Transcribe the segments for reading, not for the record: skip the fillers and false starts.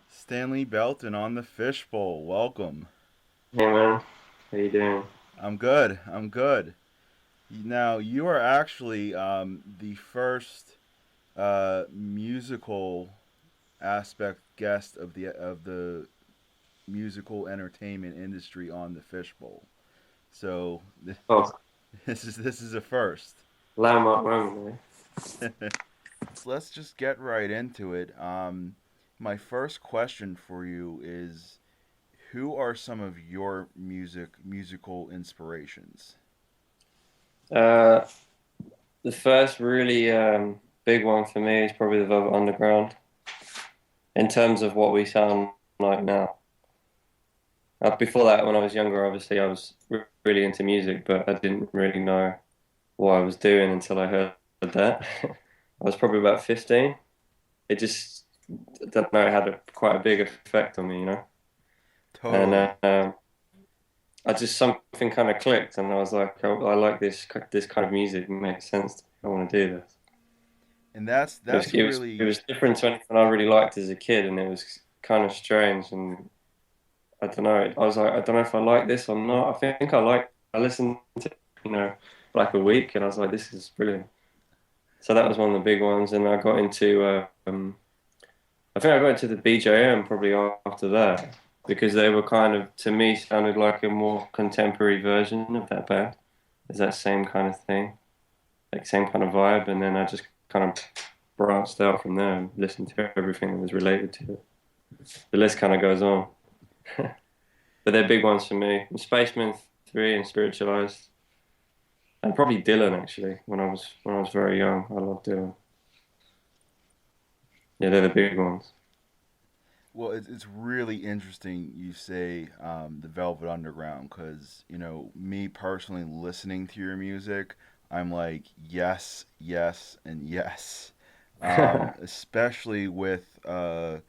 Stanley Belton on the Fish Bowl. Welcome. Hey man, how you doing? I'm good. I'm good. Now you are actually the first musical aspect guest of the musical entertainment industry on the Fish Bowl. So Oh, this is a first. landmark moment, Let's just get right into it. My first question for you is, who are some of your musical inspirations? man. The first really big one for me is probably the Velvet Underground in terms of what we sound like now. Before that, when I was younger, obviously I was really into music, but I didn't really know what I was doing until I heard that. I was probably about 15. It just, I don't know, it had quite a big effect on me, And Totally. I just something kind of clicked, and I was like, I like this kind of music. It makes sense. I want to do this. And that's It was that's it was it really was different to anything I really liked as a kid, and it was kind of strange. And I don't know. I was like, I don't know if I like this or not. I think I like. I listened to you know for like a week, and I was like, this is brilliant. So that was one of the big ones, and I got into. I think I got into the BJM probably after that because they were kind of, to me, sounded like a more contemporary version of that band. It's that same kind of thing, like same kind of vibe, and then I just kind of branched out from there and listened to everything that was related to it. The list kind of goes on, but they're big ones for me. And Spaceman 3 and Spiritualized, and probably Dylan actually. When I was very young, I loved Dylan. Yeah, they're the big ones. well. It's really interesting you say the Velvet Underground because me personally listening to your music, I'm like yes, yes, and yes. Especially with the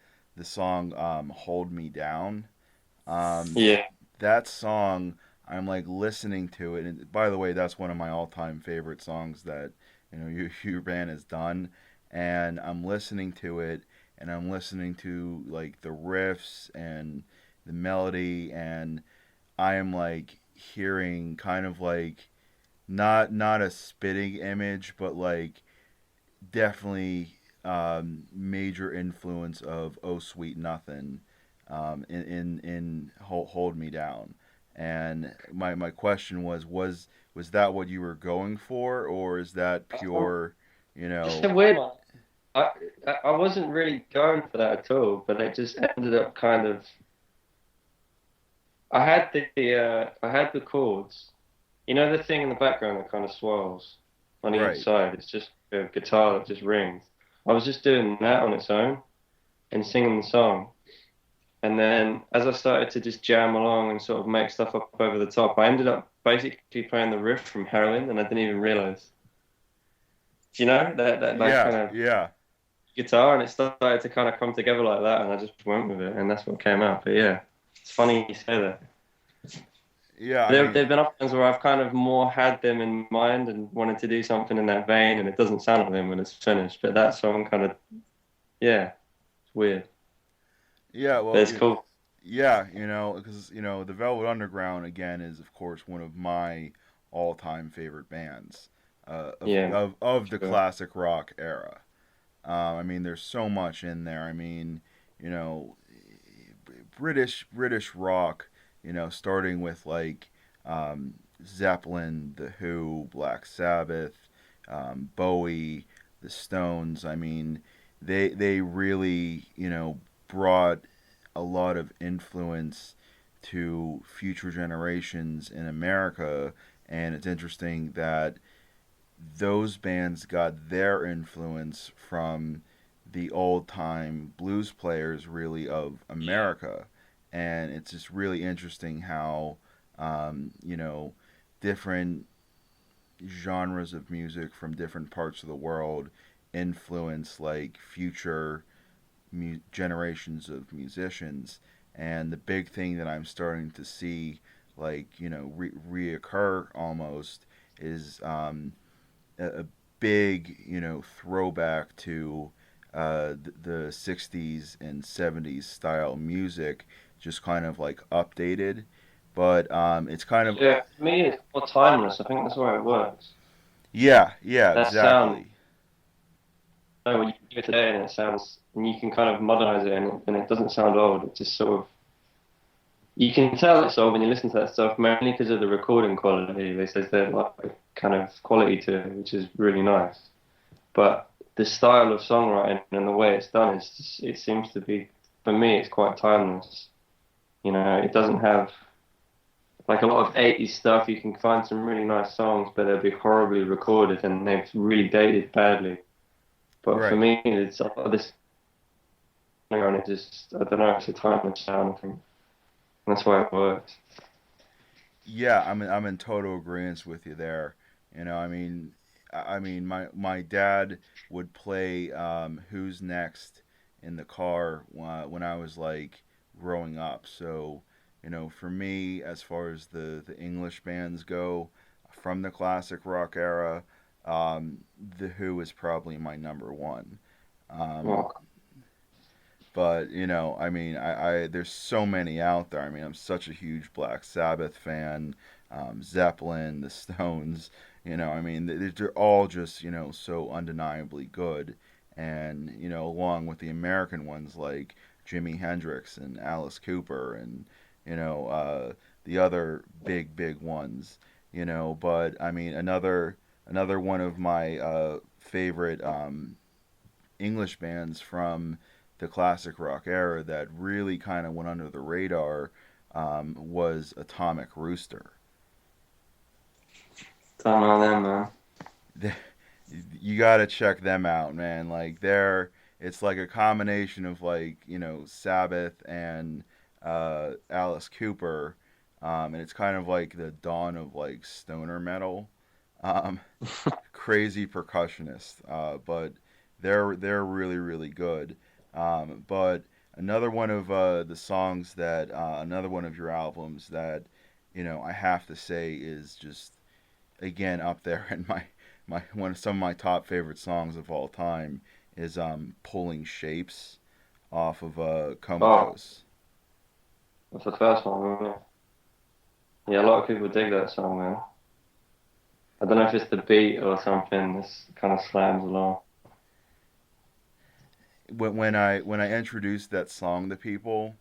song "Hold Me Down." Um, Yeah, that song, I'm like listening to it, and by the way, that's one of my all-time favorite songs that your band has done. And I'm listening to it, and I'm listening to like the riffs and the melody, and I am like hearing kind of like not a spitting image, but like definitely major influence of "Oh Sweet Nothing" in Hold Me Down. And my question was that what you were going for, or is that pure, you it's know? a weird one. I I wasn't really going for that at all, but it just ended up kind of. I had the chords. You know the thing in the background that kind of swirls on each Right. side. It's just a guitar that just rings. I was just doing that on its own and singing the song. And then as I started to just jam along and sort of make stuff up over the top, I ended up basically playing the riff from Heroin, and I didn't even realize. Do you know that like Yeah. kind of Yeah. guitar, and it started to kind of come together like that, and I just went with it, and that's what came out. But yeah, it's funny you say that. Yeah. I There've mean, been other times where I've kind of more had them in mind and wanted to do something in that vein, and it doesn't sound like them when it's finished. But that song kind of, yeah, it's weird, yeah. but Well, it's cool. yeah. Because the Velvet Underground again is of course one of my all-time favorite bands of Yeah, of the sure. classic rock era. I mean, there's so much in there. I mean, you know, British rock. Starting with like Zeppelin, The Who, Black Sabbath, Bowie, the Stones. I mean, they really brought a lot of influence to future generations in America. And it's interesting that those bands got their influence from the old time blues players, really, of Yeah. America. And it's just really interesting how, um, you know, different genres of music from different parts of the world influence like future generations of musicians. And the big thing that I'm starting to see, like, reoccur almost is a big, throwback to the 60s and 70s style music, just kind of like updated. But it's kind of, Yeah, for me, it's more timeless. I think that's why it works. yeah, yeah, That sound, exactly. know, when you do it today and it sounds, and you can kind of modernize it and it doesn't sound old. It just sort of, you can tell it's old when you listen to that stuff, mainly because of the recording quality. They says there's like kind of quality to it, which is really nice. But the style of songwriting and the way it's done, it seems to be, for me, it's quite timeless. You know, it doesn't have like a lot of 80s stuff. You can find some really nice songs, but they'll be horribly recorded and they've really dated badly. But for Right. me, it's this and it just, I don't know, it's a timeless sound, I think. That's why it works. Yeah, I'm in total agreement with you there. My dad would play Who's Next in the car when I was like growing up. So, for me, as far as the English bands go, from the classic rock era, the Who is probably my number one. Um, Well, but there's so many out there. I mean, I'm such a huge Black Sabbath fan. Zeppelin, the Stones. They're all just so undeniably good. And along with the American ones like Jimi Hendrix and Alice Cooper and the other big ones. But I mean, another one of my favorite English bands from the classic rock era that really kind of went under the radar was Atomic Rooster. don't know them, man. You got to check them out, man. Like it's like a combination of like Sabbath and Alice Cooper, and it's kind of like the dawn of like stoner metal. Um, Crazy percussionist, but they're really good. But another one of the songs that another one of your albums that I have to say is just again up there in my one of some of my top favorite songs of all time is Pulling Shapes off of Oh, Comatose. that's the first one, yeah. Yeah, a lot of people dig that song, man. I don't know if it's the beat or something. This kind of slams along. When I introduce that song to people,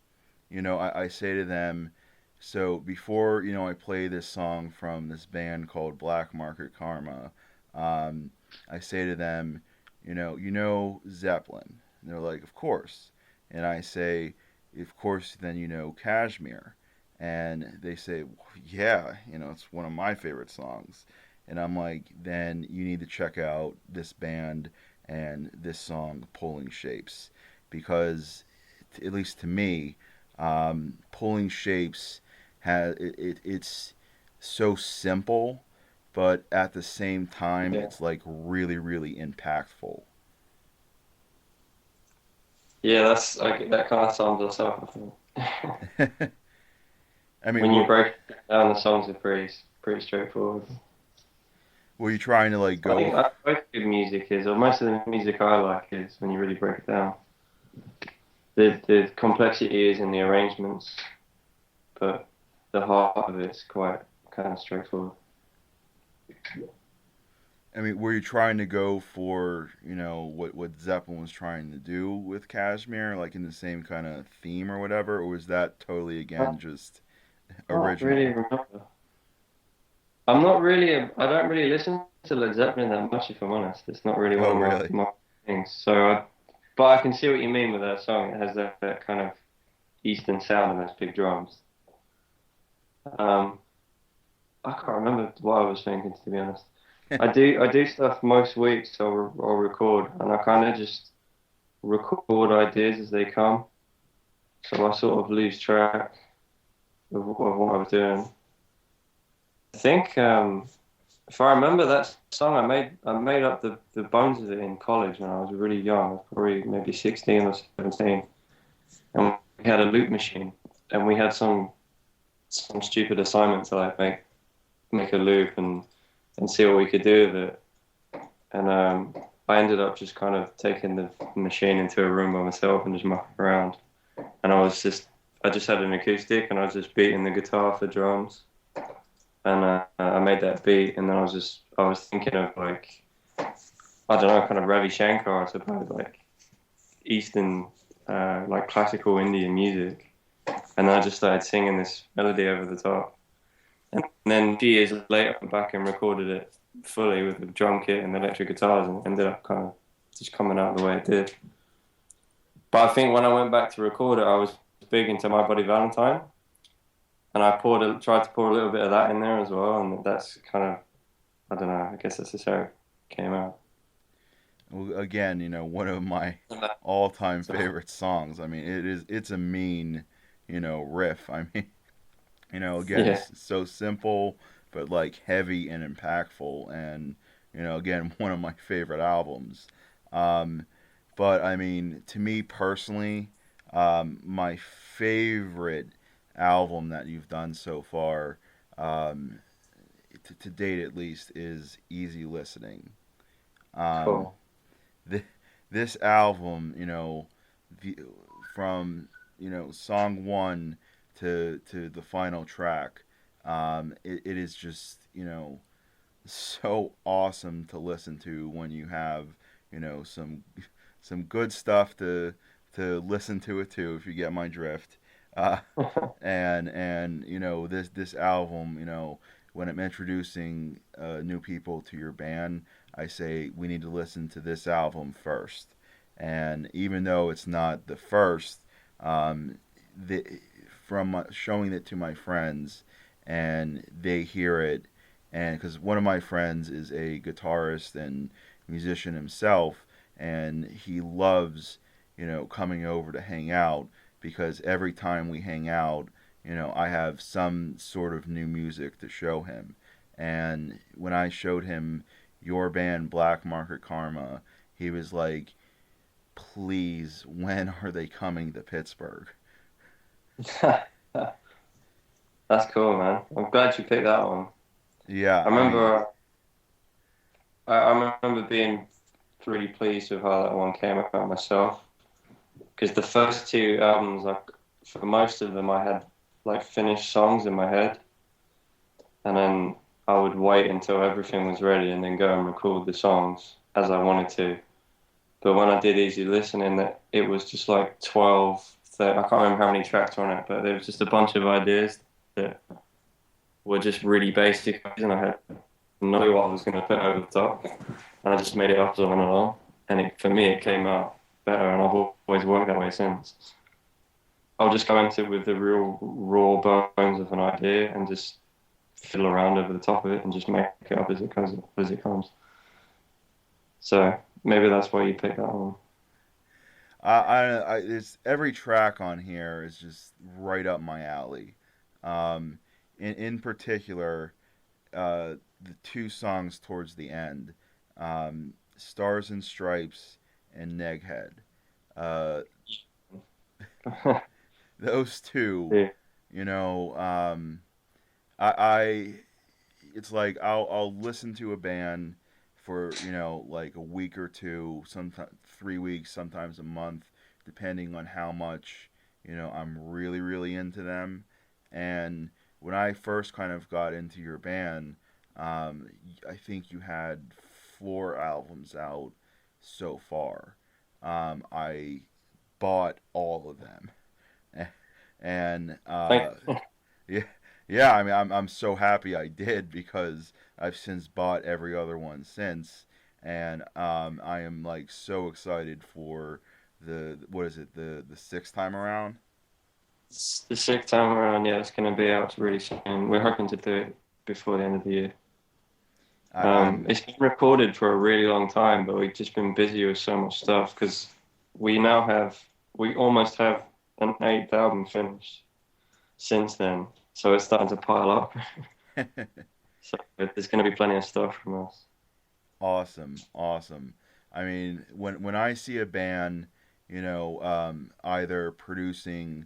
I say to them, so before I play this song from this band called Black Market Karma, um, I say to them, Zeppelin. And they're like, of course. And I say, of course, then Kashmir. And they say, well, yeah, it's one of my favorite songs. And I'm like, then you need to check out this band and this song, Pulling Shapes, because at least to me, Pulling Shapes it's so simple, but at the same time, Yeah. it's like really impactful. Yeah, that's like that kind of sums us up, I think. I mean, When you break it down, the songs are pretty straightforward. were you trying to like I go? think most good music is, or most of the music I like is when you really break it down. The complexity is in the arrangements, but the heart of it's quite kind of straightforward. I mean, were you trying to go for what Zeppelin was trying to do with Kashmir, like in the same kind of theme or whatever, or was that totally I again just can't really original? remember. I'm not really, I don't really listen to Led Zeppelin that much, if I'm honest. It's not really one Oh, of really? my things. But I can see what you mean with that song. It has that kind of Eastern sound and those big drums. Um, I can't remember what I was thinking, to be honest. I do stuff most weeks. I'll record, and I kind of just record ideas as they come. So I sort of lose track of what I was doing. I think if I remember that song, I made up the bones of it in college when I was really young. I was probably maybe 16 or 17, and we had a loop machine, and we had some stupid assignment to like make a loop and see what we could do with it. And I ended up just kind of taking the machine into a room by myself and just mucking around. And I just had an acoustic and I was just beating the guitar for drums. And I made that beat, and then I was thinking of like, I don't know, kind of Ravi Shankar, I suppose, like Eastern, like classical Indian music. And then I just started singing this melody over the top. And then a few years later, I went back and recorded it fully with the drum kit and the electric guitars, and it ended up kind of just coming out the way it did. But I think when I went back to record it, I was big into My Bloody Valentine, and tried to pour a little bit of that in there as well, and that's kind of, I don't know, I guess that's just how it came out. Well, again, one of my all-time So, favorite songs. I mean, it's a mean, riff. I mean, again, yeah, it's so simple but like heavy and impactful, and again, one of my favorite albums. Um, but I mean, to me personally, my favorite album that you've done so far, um, to date at least, is Easy Listening. Um, cool. th- this album, the, from song one to the final track, it is just so awesome to listen to when you have some good stuff to listen to it too, if you get my drift. Uh, and this album, when I'm introducing new people to your band, I say we need to listen to this album first. And even though it's not the first, um, the, from showing it to my friends, and they hear it, and because one of my friends is a guitarist and musician himself, and he loves coming over to hang out, because every time we hang out, I have some sort of new music to show him. And when I showed him your band, Black Market Karma, he was like, please, when are they coming to Pittsburgh? That's cool, man. I'm glad you picked that one. Yeah, I I mean, remember, I remember being pretty pleased with how that one came out myself. Because the first two albums, like for most of them, I had like finished songs in my head, and then I would wait until everything was ready and then go and record the songs as I wanted to. But when I did Easy Listening, that it was just like 12, 30, I can't remember how many tracks were on it, but there was just a bunch of ideas that were just really basic, and I had no idea what I was going to put over the top, and I just made it up as I went along. And for me, it came out better, and I've always worked that way since. I'll just go into it with the real raw bones of an idea and just fiddle around over the top of it and just make it up as it comes. So maybe that's why you picked that one. it's every track on here is just right up my alley. Um, in particular, the two songs towards the end, "Stars and Stripes" and "Neghead." Uh, those two, Yeah. you know, I it's like I'll listen to a band for like a week or two, sometimes 3 weeks, sometimes a month, depending on how much I'm really into them. And when I first kind of got into your band, I think you had 4 albums out so far. I bought all of them, and Thank yeah, yeah. I mean, I'm so happy I did, because I've since bought every other one since, and I am like so excited for the what is it the sixth time around. The sixth time around, yeah, it's going to be out really soon. We're hoping to do it before the end of the year. I'm It's been recorded for a really long time, but we've just been busy with so much stuff because we now have, we almost have an eighth album finished since then. So it's starting to pile up. So there's going to be plenty of stuff from us. awesome, awesome. I mean, when I see a band, either producing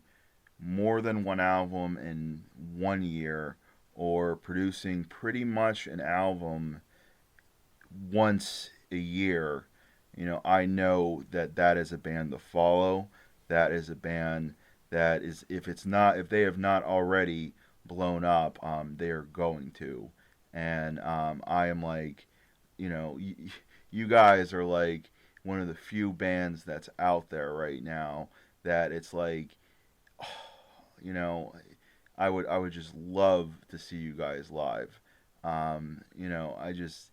more than one album in 1 year, or producing pretty much an album once a year, I know that that is a band to follow. That is a band that is, if they have not already blown up, they are going to. And I am like, you guys are like one of the few bands that's out there right now that it's like, you know, I would just love to see you guys live. I just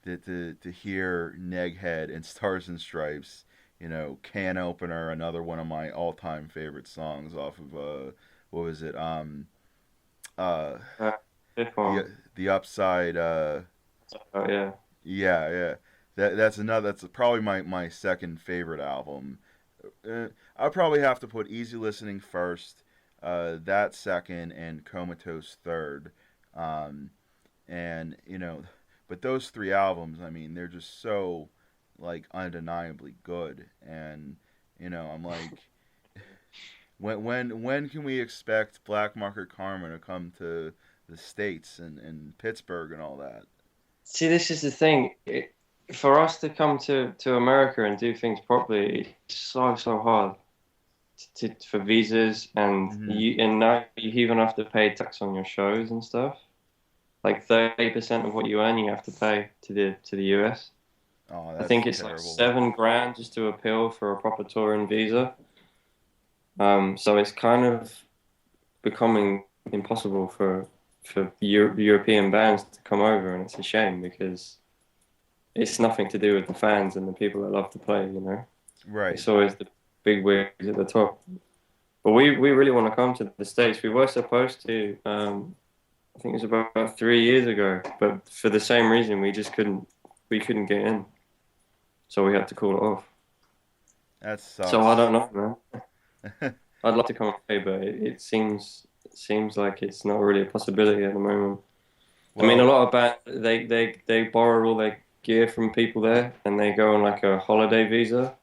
to hear Neghead and Stars and Stripes, Can Opener, another one of my all time favorite songs off of what was it? Uh Uh, Fifth the one. the Upside Oh, yeah. yeah. That's probably my second favorite album. I'll probably have to put Easy Listening first, that second, and Comatose third. Um, and but those three albums, I mean, they're just so like undeniably good. And I'm like, when can we expect Black Market Karma to come to the states and Pittsburgh and all that? See, this is the thing. For us to come to America and do things properly, it's so hard for visas, and Hmm. you now you even have to pay tax on your shows and stuff. Like 30% of what you earn, you have to pay to the US. Oh, I that's think it's like terrible. 7 grand just to appeal for a proper touring visa. So it's kind of becoming impossible for European bands to come over, and it's a shame because it's nothing to do with the fans and the people that love to play, you know. Right. It's always the big wigs at the top. But we really want to come to the States. We were supposed to, I think it was about 3 years ago, but for the same reason, we couldn't get in. So we had to call it off. That So I sucks. don't know, man. I'd love to come and play, but it seems like it's not really a possibility at the moment. I mean, a Well, lot of bands they borrow all their gear from people there, and they go on like a holiday visa,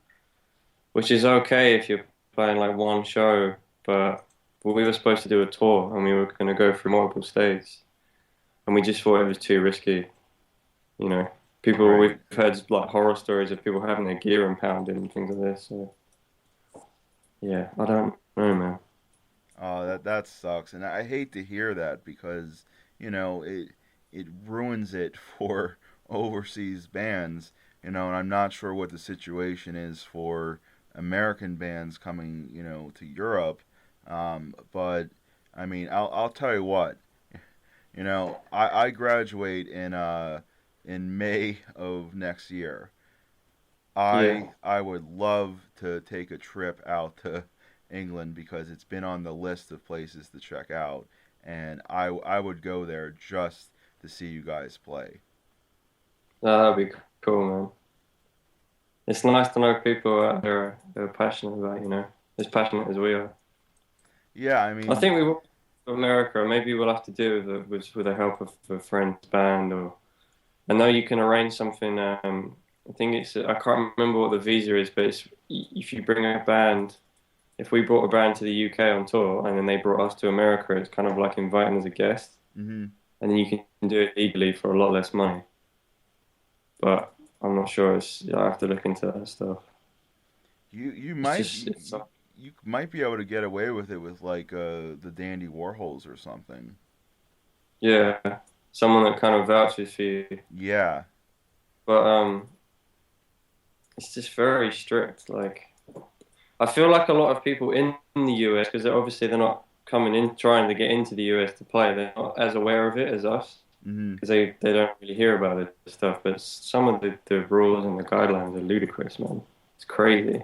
which is okay if you're playing like one show, but we were supposed to do a tour and we were going to go through multiple states, and we just thought it was too risky, you know. We've right. heard like horror stories of people having their gear impounded and things like this. So yeah, I don't know, man. Oh, that sucks, and I hate to hear that because it ruins it for overseas bands. And I'm not sure what the situation is for American bands coming, to Europe. But I mean, I'll tell you what. I graduate in May of next year. Yeah, I would love to take a trip out to England because it's been on the list of places to check out, and I would go there just to see you guys play. no, that'd be cool, man. It's nice to know people out there are passionate about, as passionate as we are. Yeah, I I mean, think we will to America. Maybe we'll have to do with the help of a friend's band, or I know you can arrange something. I think I can't remember what the visa is, but it's if you bring a band. If we brought a band to the UK on tour and then they brought us to America, it's kind of like inviting as a guest, hmm and then you can do it legally for a lot less money. But I'm not sure. I have to look into that stuff. you It's might just it's you might be able to get away with it with like the Dandy Warhols or something. yeah, someone that kind of vouches for you. Yeah, But it's just very strict. Like I feel like a lot of people in the US, because they're not coming in trying to get into the US to play. They're not as aware of it as us hmm because they don't really hear about it stuff. But some of the rules and the guidelines are ludicrous, man. It's crazy.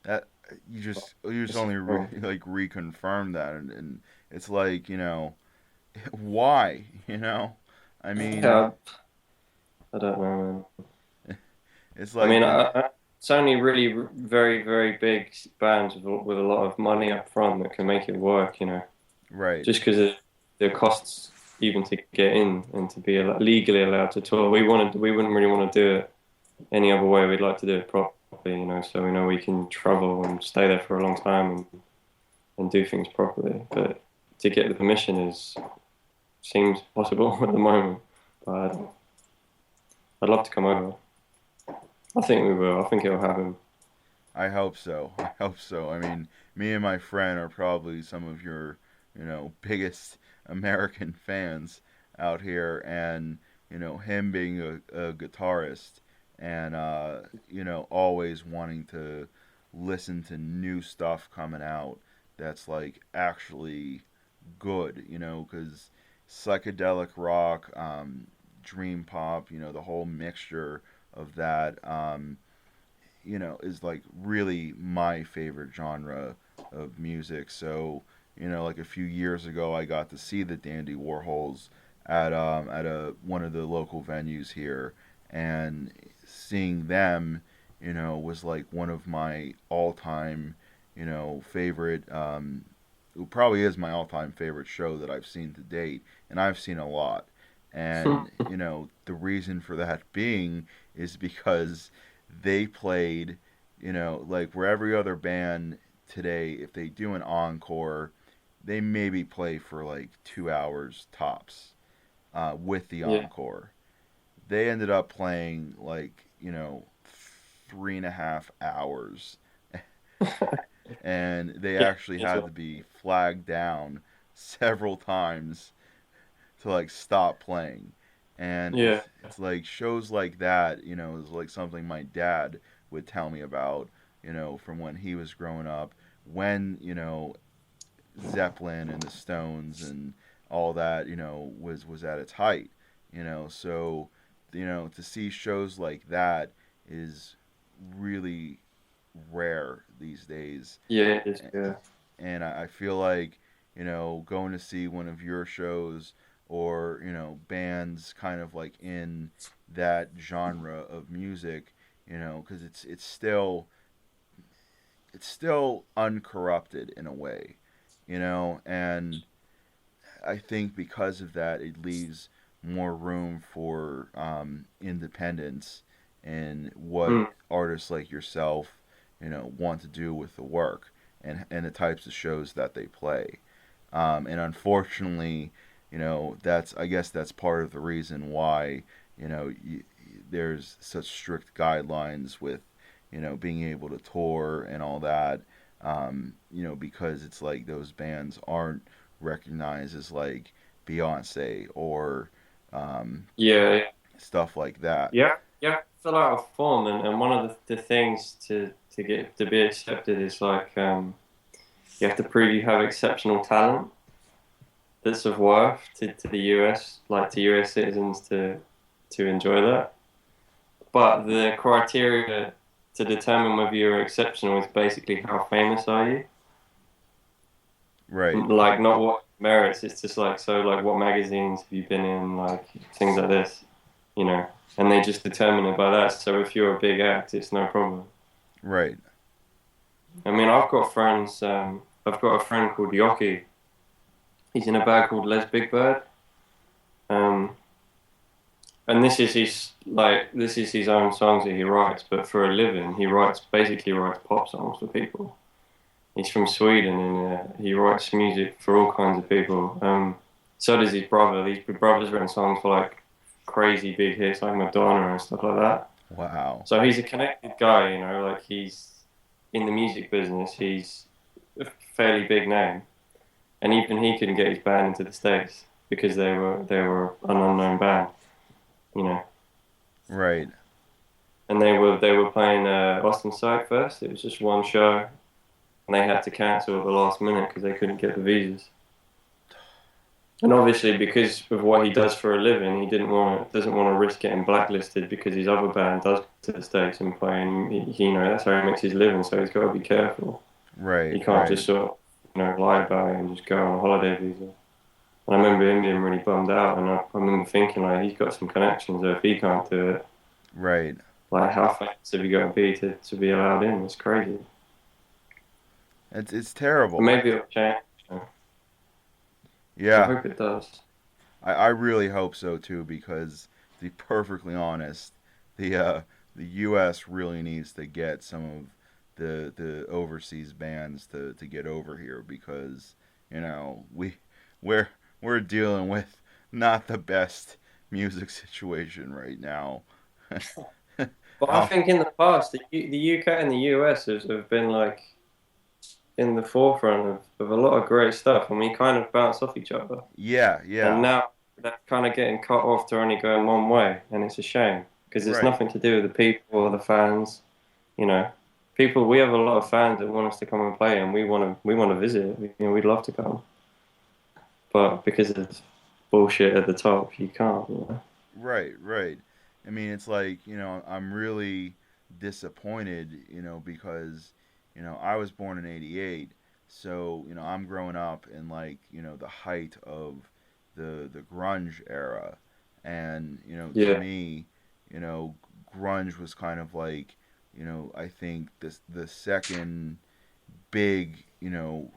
that you just It's, only like reconfirm that, and it's like why? I mean, yeah, I don't know, man. it's I mean, like it's only really very, very big bands with a lot of money up front that can make it work, right. just because of the costs even to get in and to be legally allowed to tour. We wouldn't really want to do it any other way. We'd like to do it properly, so we know we can travel and stay there for a long time and do things properly. But to get the permission seems possible at the moment. But I'd love to come over. I think we will. I think it'll happen. I hope so. I hope so. I mean, me and my friend are probably some of your, biggest American fans out here, and him being a guitarist, and always wanting to listen to new stuff coming out that's like actually good, because psychedelic rock, dream pop, the whole mixture of that. Is like really my favorite genre of music. So, like a few years ago, I got to see the Dandy Warhols at a one of the local venues here, and seeing them, was like one of my all time, favorite. It probably is my all time favorite show that I've seen to date, and I've seen a lot. And the reason for that being is because they played, like where every other band today, if they do an encore, they maybe play for like 2 hours tops with the Yeah. encore. They ended up playing like, 3.5 hours. And they Yeah. actually had to be flagged down several times to like stop playing. And Yeah. it's like shows like that, is like something my dad would tell me about, from when he was growing up, when, Zeppelin and the Stones and all that, was at its height, so to see shows like that is really rare these days. Yeah. It's good. And I feel like going to see one of your shows, or bands kind of like in that genre of music, because it's still uncorrupted in a way, and I think because of that it leaves more room for independence and what Mm. artists like yourself want to do with the work, and the types of shows that they play. And unfortunately, that's I guess that's part of the reason why there's such strict guidelines with being able to tour and all that. Because it's like those bands aren't recognized as like Beyonce or um, Yeah. stuff like that. Yeah. Yeah. Fill out a form, and one of the things to get to be accepted is like you have to prove you have exceptional talent that's of worth to the US, like to US citizens to enjoy that. But the criteria to determine whether you're exceptional is basically how famous are you? Right, Like not what merits. It's just like so like what magazines have you been in, like things like this, you know. And they just determine it by that. So if you're a big act, it's no problem. right, I mean, I've got friends. I've got a friend called Yoki. He's in a band called Les Big Bird. Um, and this is his own songs that he writes, but for a living, he basically writes pop songs for people. He's from Sweden and he writes music for all kinds of people. So does his brother. These brothers written songs for like crazy big hits like Madonna and stuff like that. wow, So he's a connected guy, you know, like he's in the music business. He's a fairly big name, and even he couldn't get his band into the States because they were an unknown band, you know. right. And they were playing Austin Site first. It was just one show, and they had to cancel at the last minute because they couldn't get the visas. And obviously, because of what he does for a living, he doesn't want to risk getting blacklisted because his other band does to the States and playing. That's how he makes his living. So he's got to be careful. Right, He can't right, just sort of lie about it and just go on a holiday visa. And I remember him being really bummed out, and I remember thinking like he's got some connections. So if he can't do it, right. like how famous have you got to be to be allowed in? It's crazy. It's But terrible. maybe it'll change. I Yeah, hope it does. I really hope so too, because to be perfectly honest, the U.S. really needs to get some of the overseas bands to get over here, because we're we're dealing with not the best music situation right now. But I Oh, think in the past, the UK and the US have been like in the forefront of a lot of great stuff, and we kind of bounce off each other. yeah, And yeah, now they're kind of getting cut off to only going one way, and it's a shame because it's right, nothing to do with the people or the fans. You know, people. We have a lot of fans that want us to come and play, and we want to visit. We'd love to come, but because of bullshit at the top, you can't. right, right. I mean, it's like, I'm really disappointed, because, I was born in 88. So, I'm growing up in like, the height of the grunge era. And, to Yeah, me, you know, grunge was kind of like, I think the second big,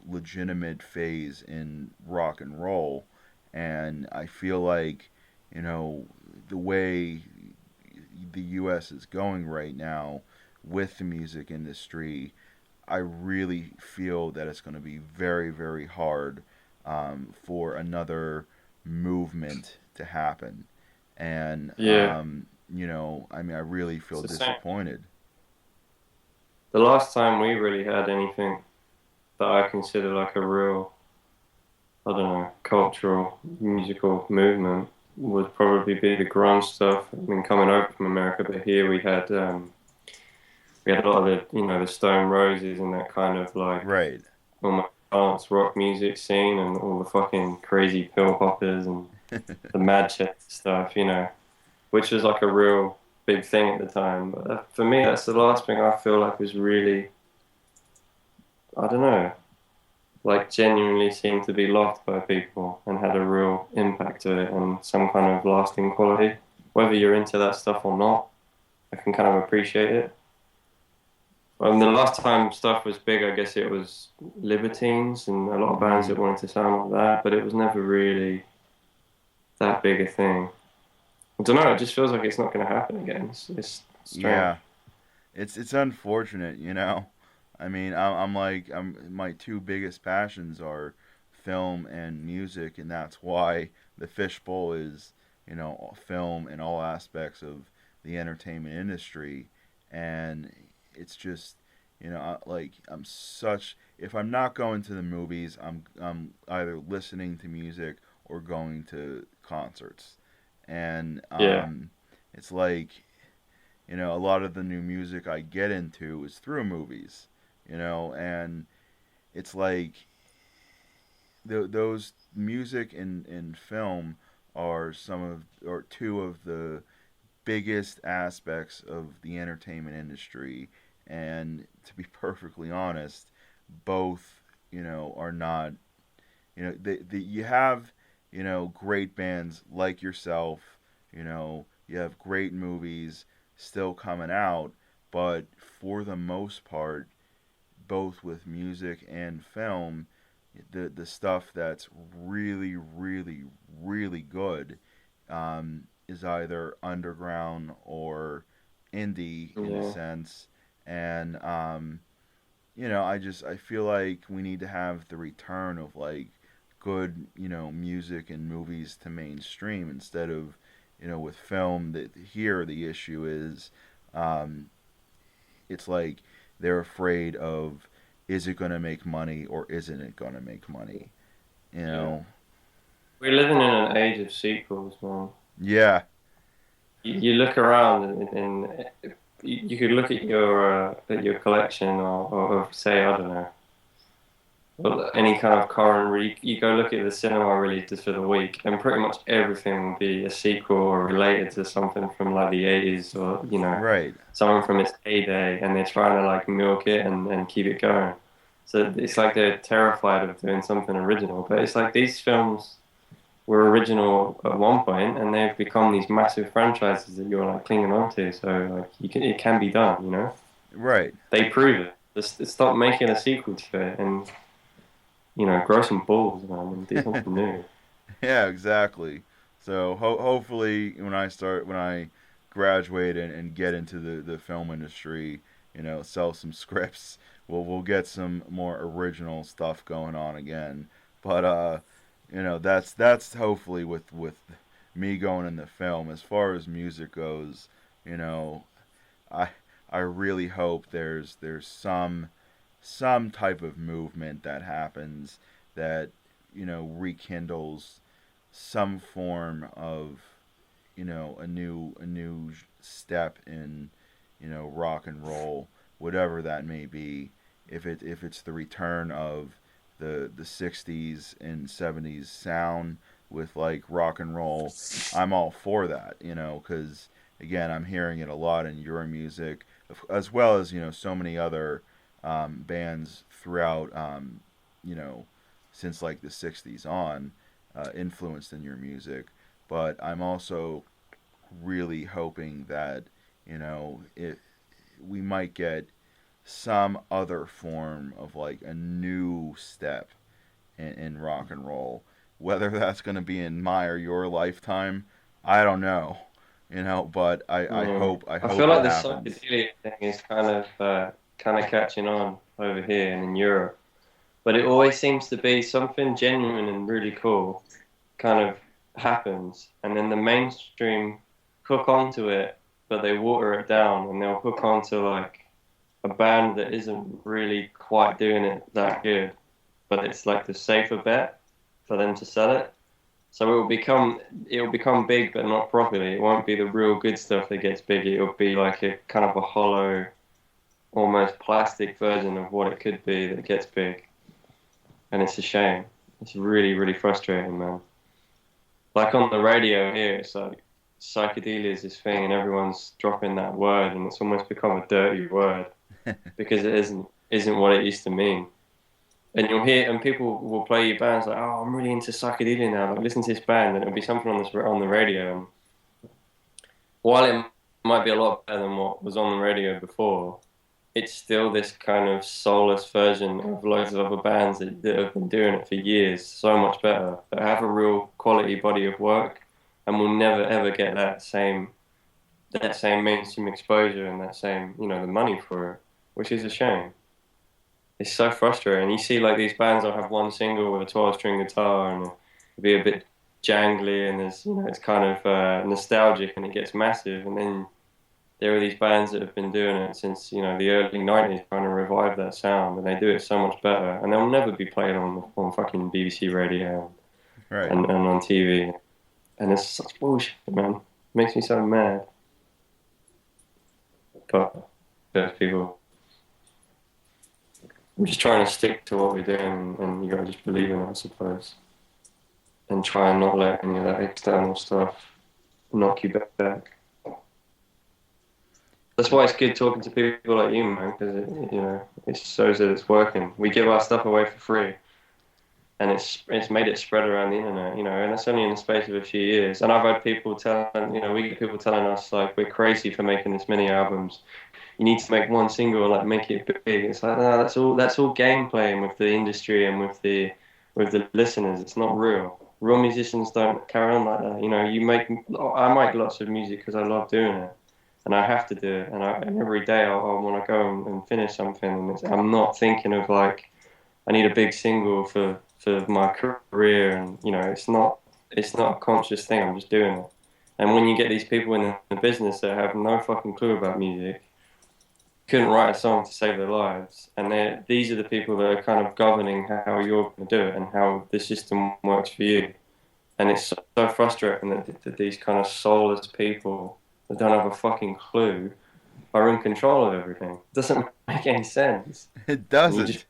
legitimate phase in rock and roll. And I feel like, the way the U.S. is going right now with the music industry, I really feel that it's going to be very, very hard for another movement to happen. And, yeah. I mean, I really It's feel the same. disappointed. The last time we really had anything that I consider like a real, I don't know, cultural musical movement would probably be the grunge stuff. I mean, coming over from America, but here we had a lot of the Stone Roses and that kind of like Right. almost dance rock music scene and all the fucking crazy pill poppers and the Manchester stuff, which was like a real big thing at the time. But for me, that's the last thing I feel like was really, I don't know, like genuinely seemed to be loved by people and had a real impact to it and some kind of lasting quality. Whether you're into that stuff or not, I can kind of appreciate it. The last time stuff was big, I guess it was Libertines and a lot of bands Mm, that wanted to sound like that, but it was never really that big a thing. I don't know, it just feels like it's not going to happen again. It's strange. yeah. It's unfortunate. I mean, I'm like my two biggest passions are film and music, and that's why the Fishbowl is, film in all aspects of the entertainment industry. And it's just, like I'm such if I'm not going to the movies, I'm either listening to music or going to concerts. And Yeah, it's like, a lot of the new music I get into is through movies, and it's like those music and film are some of or two of the biggest aspects of the entertainment industry, and to be perfectly honest, both are not, you have, great bands like yourself, you have great movies still coming out, but for the most part, both with music and film, the stuff that's really, really, really good is either underground or indie in a yeah, sense. And I feel like we need to have the return of like good, music and movies to mainstream instead of, with film. That here the issue is, um, it's like they're afraid of, is it going to make money or isn't it going to make money? You yeah. know? We're living in an age of sequels, man. Yeah, You look around and you could look at your collection or say I don't know, well, any kind of current you go look at the cinema releases for the week, and pretty much everything will be a sequel or related to something from like the 80s or right. something from its heyday, and they're trying to like milk it and keep it going. So it's like they're terrified of doing something original, but it's like these films were original at one point, and they've become these massive franchises that you're like clinging on to. So like it can be done. Right. They prove it. Just stop making a sequel to it, and grow some balls, man, and do something new. Yeah, exactly. So hopefully, when I graduate and get into the film industry, sell some scripts, we'll get some more original stuff going on again. But that's hopefully with me going in the film. As far as music goes, you know, I I really hope there's some type of movement that happens that rekindles some form of a new step in rock and roll, whatever that may be. If it's the return of the 60s and 70s sound with like rock and roll, I'm all for that, cuz again, I'm hearing it a lot in your music as well as, so many other bands throughout you know since like the 60s on, influenced in your music. But I'm also really hoping that it we might get some other form of like a new step in rock and roll. Whether that's going to be in my or your lifetime, I don't know. But I Yeah. hope I I feel hope it like the happens. psychedelia thing is kind of catching on over here and in Europe, but it always seems to be something genuine and really cool kind of happens, and then the mainstream hook onto it, but they water it down, and they'll hook onto like a band that isn't really quite doing it that good, but it's like the safer bet for them to sell it. So it will become big, but not properly. It won't be the real good stuff that gets big. It'll be like a kind of a hollow, almost plastic version of what it could be that gets big, and it's a shame. It's really, really frustrating, man. Like on the radio here, it's like psychedelia is this thing, and everyone's dropping that word, and it's almost become a dirty word because it isn't what it used to mean. And you'll hear, and people will play you bands like, "Oh, I'm really into psychedelia now. Like, listen to this band," and it'll be something on the radio. And while it might be a lot better than what was on the radio before, it's still this kind of soulless version of loads of other bands that have been doing it for years, so much better, that have a real quality body of work, and will never ever get that same mainstream exposure and that same, the money for it, which is a shame. It's so frustrating. You see, like these bands will have one single with a 12-string guitar and it'll be a bit jangly, and it's kind of nostalgic, and it gets massive. And then there are these bands that have been doing it since the early '90s, trying to revive that sound, and they do it so much better. And they'll never be played on fucking BBC radio Right. and on TV. And it's such bullshit, man. It makes me so mad. But there's people. I'm just trying to stick to what we're doing, and you gotta just believe in it, I suppose, and try and not let any of that external stuff knock you back. That's why it's good talking to people like you, man, because it shows that it's working. We give our stuff away for free, and it's made it spread around the internet, and that's only in the space of a few years. And I've had people we get people telling us like we're crazy for making this many albums. You need to make one single, like make it big. It's like, no, that's all game playing with the industry and with the listeners. It's not real. Real musicians don't carry on like that. I make lots of music because I love doing it, and I have to do it. And every day I want to go and finish something. And I'm not thinking of like I need a big single for my career. And it's not a conscious thing. I'm just doing it. And when you get these people in the business that have no fucking clue about music, couldn't write a song to save their lives, and these are the people that are kind of governing how you're going to do it and how the system works for you. And it's so frustrating that these kind of soulless people that don't have a fucking clue are in control of everything. It doesn't make any sense. It And you just,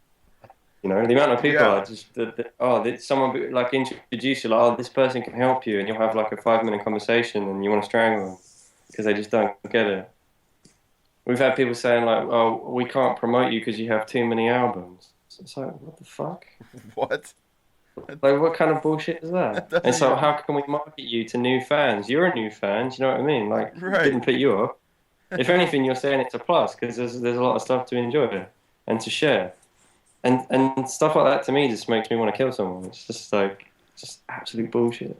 doesn't. the amount of people Yeah. are just, that someone like introduce you, like, oh, this person can help you, and you'll have like a 5-minute conversation, and you want to strangle them because they just don't get it. We've had people saying like, "Oh, we can't promote you because you have too many albums." It's like, what the fuck? What? Like, what kind of bullshit is That that? And doesn't so, even. how can we market you to new fans? You're a new fan. Do you know what I mean? Like, it Right. didn't put you up. If anything, you're saying it's a plus because there's a lot of stuff to enjoy and to share, and stuff like that to me just makes me want to kill someone. It's just like just absolute bullshit.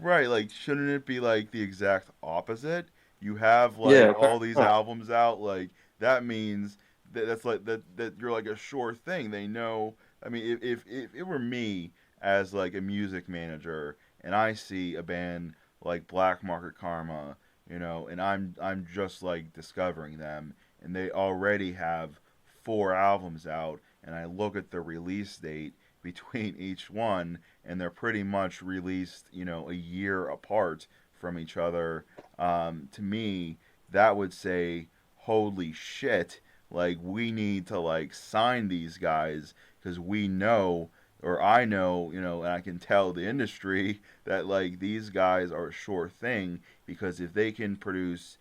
Right, like shouldn't it be like the exact opposite? You have Yeah, like all apparently these not. albums out, like that means that's like that you're like a sure thing. They know. I mean, if it were me as like a music manager and I see a band like Black Market Karma and I'm just like discovering them, and they already have 4 albums out, and I look at the release date between each one, and they're pretty much released, a year apart from each other. To me, that would say, holy shit, like we need to like sign these guys because we know, or I know, and I can tell the industry that like these guys are a sure thing, because if they can produce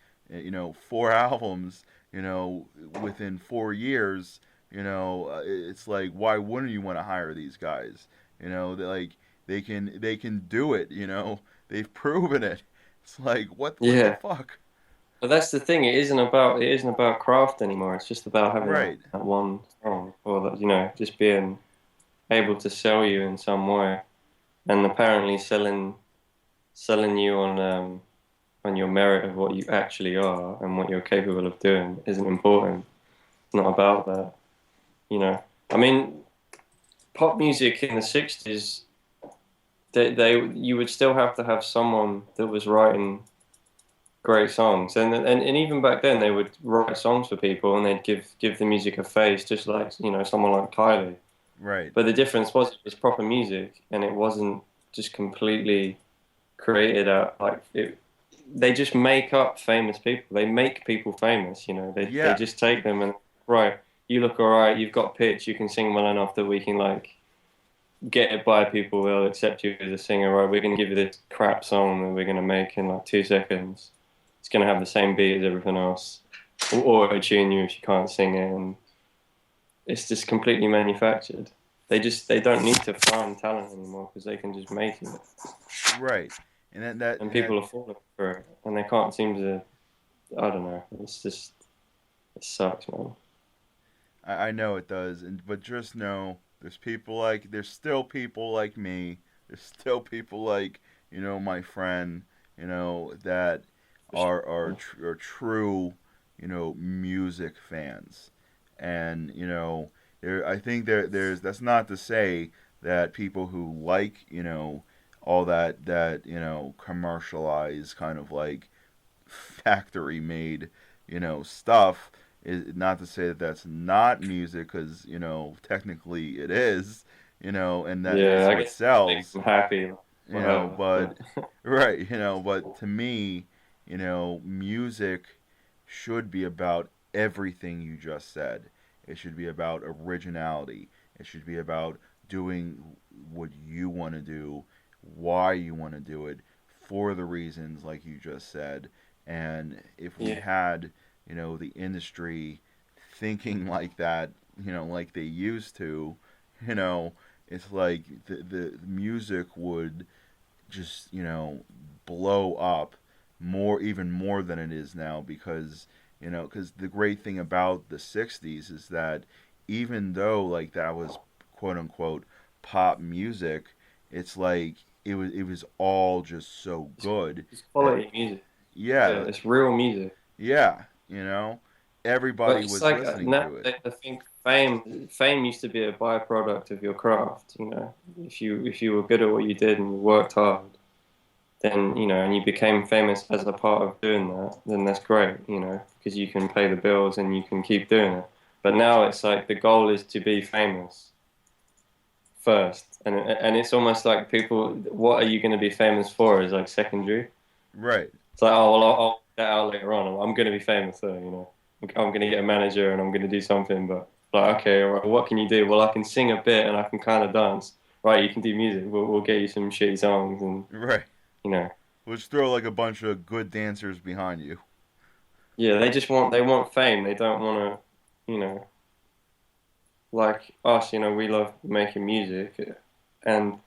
4 albums, within 4 years, it's like, why wouldn't you want to hire these guys? They like they can do it. They've proven it. It's like, what the Yeah. fuck? But that's the thing. It isn't about craft anymore. It's just about having that, Right. that one song, or that, just being able to sell you in some way. And apparently selling you on your merit of what you actually are and what you're capable of doing isn't important. It's not about that. You know. I mean, pop music in the '60s, they you would still have to have someone that was writing great songs, and even back then they would write songs for people and they'd give the music a face, just like someone like Kylie. Right. But the difference was it was proper music and it wasn't just completely created out like it. They just make up famous people. They make people famous. They Yeah. just take them and right. You look all right. You've got pitch. You can sing well enough that we can like get it by people. Will accept you as a singer. Right. We're gonna give you this crap song that we're gonna make in like 2 seconds. It's gonna have the same beat as everything else, or tune you if you can't sing it, and it's just completely manufactured. They don't need to find talent anymore because they can just make it, Right. And then that and and that people are falling for it, and they can't seem to. I don't know. It's just it sucks, man. I know it does, but just know there's still people like me. There's still people like my friend, that For sure. are true, music fans, and I think there's that's not to say that people who like all that commercialized kind of like factory made stuff, is not to say that that's not music, because technically it is, and that Yeah, it's I what guess it makes sells, them happy, whatever. but But right, but to me, music should be about everything you just said. It should be about originality. It should be about doing what you want to do, why you want to do it, for the reasons like you just said. And if we yeah, had, the industry thinking like that, like they used to, you know, it's like the music would just blow up even more than it is now, because because the great thing about the 60s is that even though like that was quote unquote pop music, it's like it was all just so it's, good it's that, quality music. Yeah, yeah, it's real music. yeah, But everybody it's was like listening now to it. I think fame used to be a byproduct of your craft. If you were good at what you did and you worked hard, then and you became famous as a part of doing that, then that's great. Because you can pay the bills and you can keep doing it. But now it's like the goal is to be famous first, and it's almost like people, what are you going to be famous for? Is like secondary. Right. It's like, oh well, I'll get out later on. I'm going to be famous though. I'm going to get a manager and I'm going to do something. But like, okay, all right, what can you do? Well, I can sing a bit and I can kind of dance. Right, you can do music. We'll get you some shitty songs and Right. you know, Let's throw like a bunch of good dancers behind you. yeah, they want fame. They don't want to, like us. We love making music, and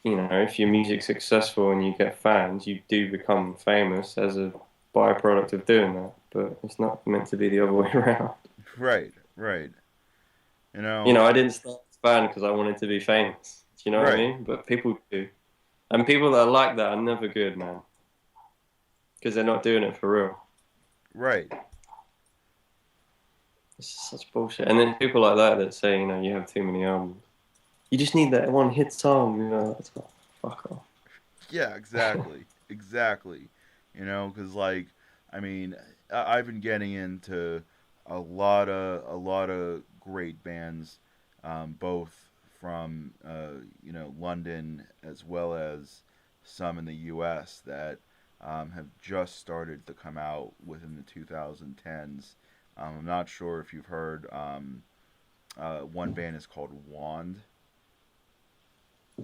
if your music's successful and you get fans, you do become famous as a byproduct of doing that. But it's not meant to be the other way around. Right. Right. You know. I didn't start this band because I wanted to be famous. Do you know what I Right. mean? But people do, and people that are like that are never good, man, because they're not doing it for real. Right. It's such bullshit. And then people like that say, you have too many albums. You just need that one hit song. It's like, fuck off. Yeah. Exactly. Exactly. Because like, I mean, I've been getting into a lot of great bands, both from London as well as some in the U.S. that have just started to come out within the 2010s. I'm not sure if you've heard. One band is called Wand.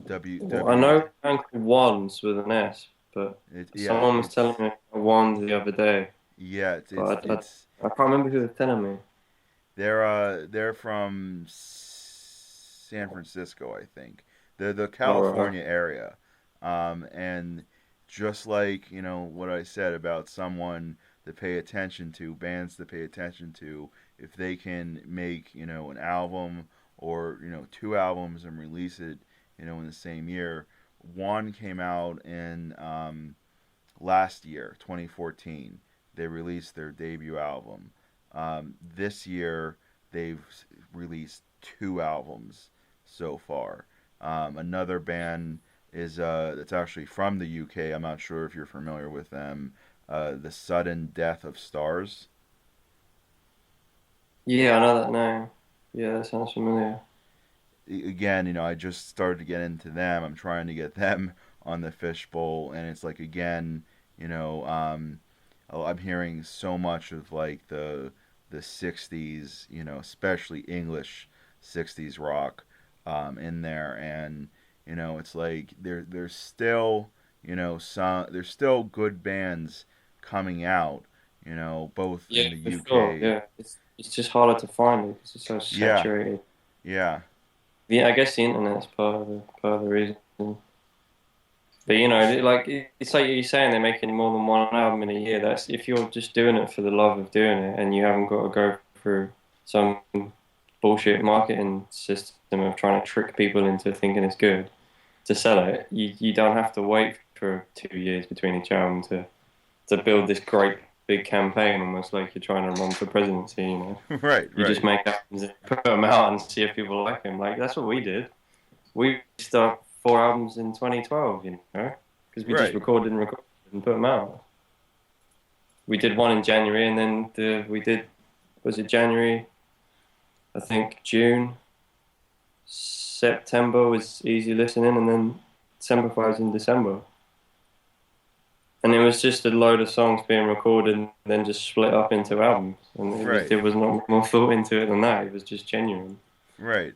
W I W. know a band called Wands with an S, but Yeah, someone was telling me a wand the other day, yeah, it's it's but it's I can't remember who was telling me. they're from San Francisco, I think. They're the Oh, right. California area, and just like what I said about someone to pay attention to, bands to pay attention to, if they can make an album or two albums and release it in the same year. One came out in last year, 2014. They released their debut album. This year, they've released two albums so far. Another band is that's actually from the UK. I'm not sure if you're familiar with them. The Sudden Death of Stars. Yeah, I know that name. Yeah, that sounds familiar. Again, I just started to get into them. I'm trying to get them on the Fishbowl, and it's like again, you know, um, I'm hearing so much of like the '60s, especially English '60s rock, in there, and it's like there's still there's still good bands coming out, both Yeah, in the for sure. UK. Yeah, it's just harder to find it because it's so Yeah, saturated. yeah, Yeah, I guess the internet's part of the reason. But it's like you're saying, they're making more than one album in a year. That's if you're just doing it for the love of doing it, and you haven't got to go through some bullshit marketing system of trying to trick people into thinking it's good to sell it. You don't have to wait for 2 years between each album to build this great big campaign, almost like you're trying to run for presidency. right, You just right, make albums and put them out and see if people like them. Like that's what we did. We started 4 albums in 2012, because we just right. recorded and put them out. We did one in January, and then we did, was it January? I think June, September was easy listening, and then December was in December. And it was just a load of songs being recorded and then just split up into albums. And Right, there was not more thought into it than that. It was just genuine. right,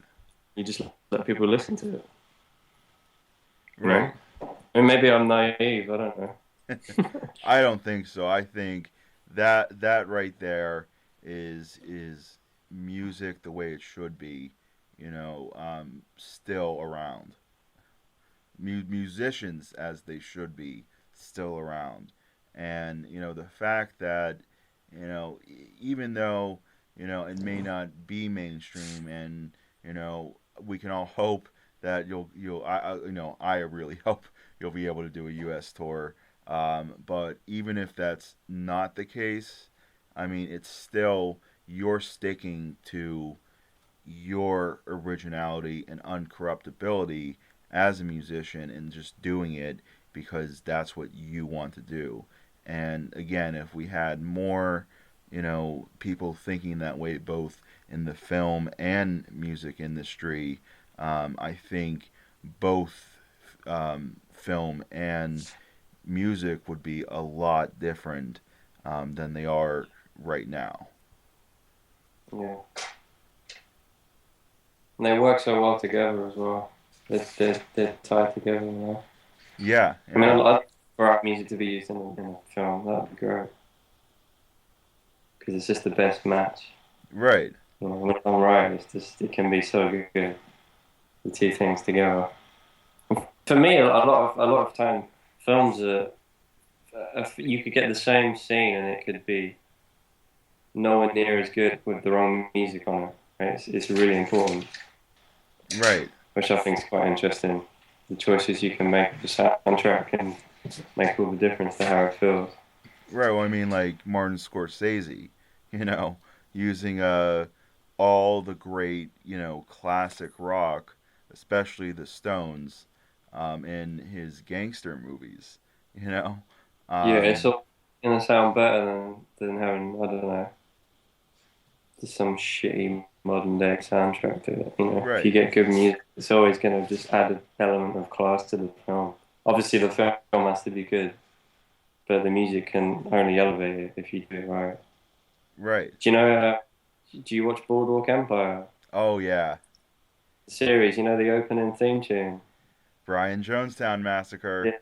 You just let people listen to it, you know? right. And maybe I'm naive, I don't know. I don't think so. I think that right there is music the way it should be, still around. Musicians as they should be still around, and the fact that even though it may not be mainstream, and we can all hope that I really hope you'll be able to do a U.S. tour. But even if that's not the case, I mean, it's still you're sticking to your originality and uncorruptibility as a musician and just doing it because that's what you want to do. And again, if we had more, people thinking that way, both in the film and music industry, I think both film and music would be a lot different than they are right now. Yeah. And they work so well together as well. They're tied together. Yeah, I mean, yeah, I'd like for our music to be used in a film. That'd be great. Because it's just the best match. right, When it's done right, it can be so good. The two things together. For me, a lot of time, films you could get the same scene and it could be nowhere near as good with the wrong music on it. Right? It's really important, right. which I think is quite interesting. The choices you can make for soundtrack can make all the difference to how it feels. Right. Well, I mean, like Martin Scorsese, you know, using all the great classic rock, especially the Stones, in his gangster movies. You know, Yeah, it's Um, all gonna sound better than having, I don't know, just some shitty modern day soundtrack to it. You know, if you right, get good music, it's always gonna just add an element of class to the film. Obviously, the film has to be good, but the music can only elevate it if you do it right. right. Do you know? Do you watch Boardwalk Empire? Oh yeah, The series, you know the opening theme tune. Brian Jonestown Massacre.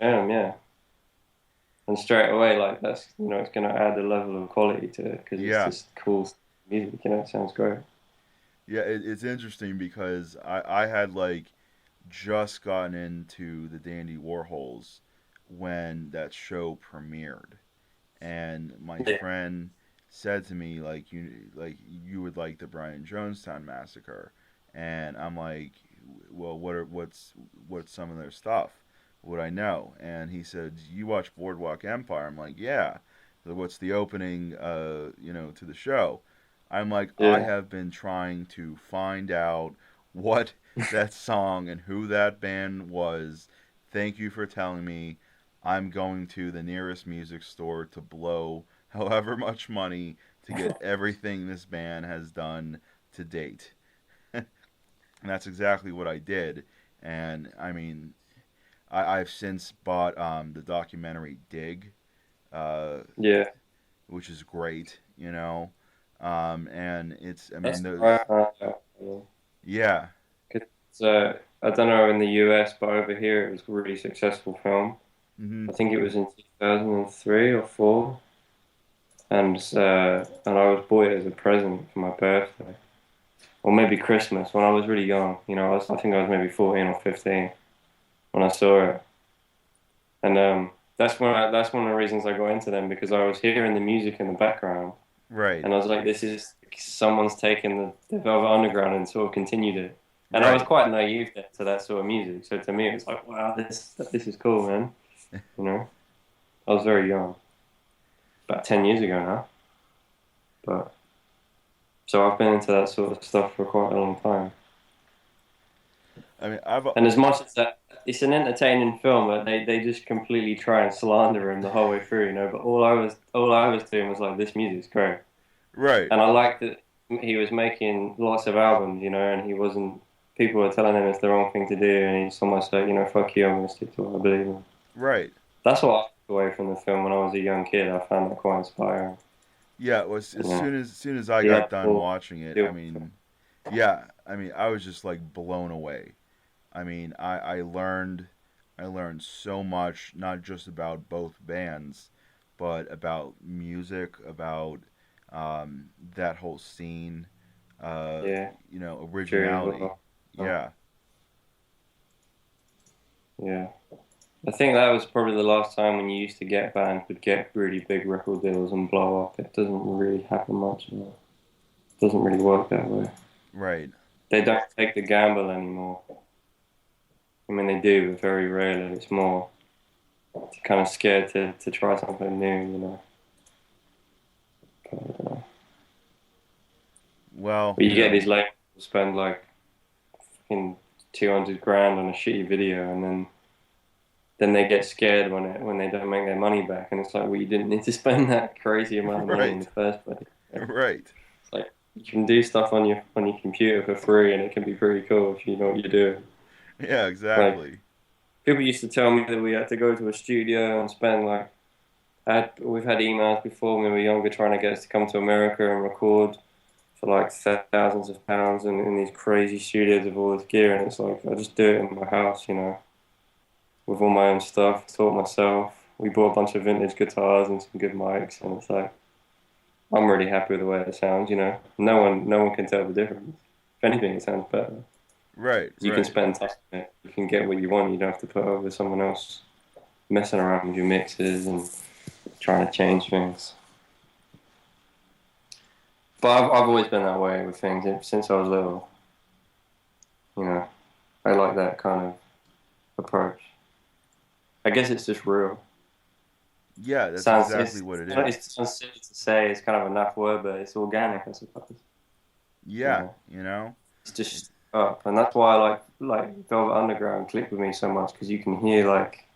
Yeah, yeah. And straight away, like that's it's gonna add a level of quality to it because it's Yeah, just cool music. It sounds great. yeah. It's interesting because I had like just gotten into the Dandy Warhols when that show premiered, and my Yeah, friend said to me like you would like the Brian Jonestown Massacre, and I'm like, well, what's some of their stuff? Would I know? And he said, you watch Boardwalk Empire? I'm like, yeah. So what's the opening, to the show? I'm like, I yeah. have been trying to find out what that song and who that band was. Thank you for telling me. I'm going to the nearest music store to blow however much money to get everything this band has done to date. And that's exactly what I did. And I mean, I've since bought the documentary Dig, uh, Yeah. which is great, and it's, I mean, That's right. yeah, 'Cause, I don't know in the US, but over here it was a really successful film. hmm I think it was in 2003 or four, and I was bought it as a present for my birthday, or maybe Christmas when I was really young. I think I was maybe 14 or 15 when I saw it, and that's one of the reasons I got into them because I was hearing the music in the background, right, and I was like, this is someone's taken the Velvet Underground and sort of continued it. And I was right. quite naive then to that sort of music, so to me it was like, wow, this is cool, man. You know, I was very young, about 10 years ago now, but so I've been into that sort of stuff for quite a long time. I mean, I've And as much as that, it's an entertaining film, but they just completely try and slander him the whole way through, you know. But all I was doing was like, this music's great, right, and I liked that he was making lots of albums, you know, and he wasn't. People were telling him it's the wrong thing to do, and he's almost like, fuck you, I'm gonna stick to what I believe in. right. That's what I took away from the film when I was a young kid. I found that quite inspiring. Yeah, it was as You know, soon as I he got had done full watching it. I skill. mean, yeah, I mean, I was just like blown away. I mean, I learned so much, not just about both bands, but about music, about that whole scene, uh, Yeah, true as originality. well. Yeah, Yeah. I think that was probably the last time when you used to get bands would get really big record deals and blow up. It doesn't really happen much anymore. It doesn't really work that way. right. They don't take the gamble anymore. I mean, they do, but very rarely. It's more kind of scared to try something new, you know. But, I don't know. Well, But you get these labels who spend like fucking 200 grand on a shitty video, and then they get scared when they don't make their money back, and it's like, well, you didn't need to spend that crazy amount of money in right, the first place. right. It's like you can do stuff on your computer for free, and it can be pretty cool if you know what you're doing. Yeah, Like exactly. people used to tell me that we had to go to a studio and spend like we've had emails before when we were younger trying to get us to come to America and record for like thousands of pounds and in these crazy studios with all this gear, and it's like I just do it in my house, with all my own stuff, taught myself. We bought a bunch of vintage guitars and some good mics, and it's like I'm really happy with the way it sounds. No one can tell the difference. If anything, it sounds better. 'Cause Right, you can right, spend time on it. You can get what you want. You don't have to put over someone else messing around with your mixes and trying to change things. But I've always been that way with things since I was little. You know, I like that kind of approach. I guess it's just real. yeah. That's Sounds exactly what it it is. sounds silly to say. It's kind of a naff word, but it's organic, I suppose. You Yeah, know, it's It- just up, and that's why I like Velvet Underground clicked with me so much because you can hear like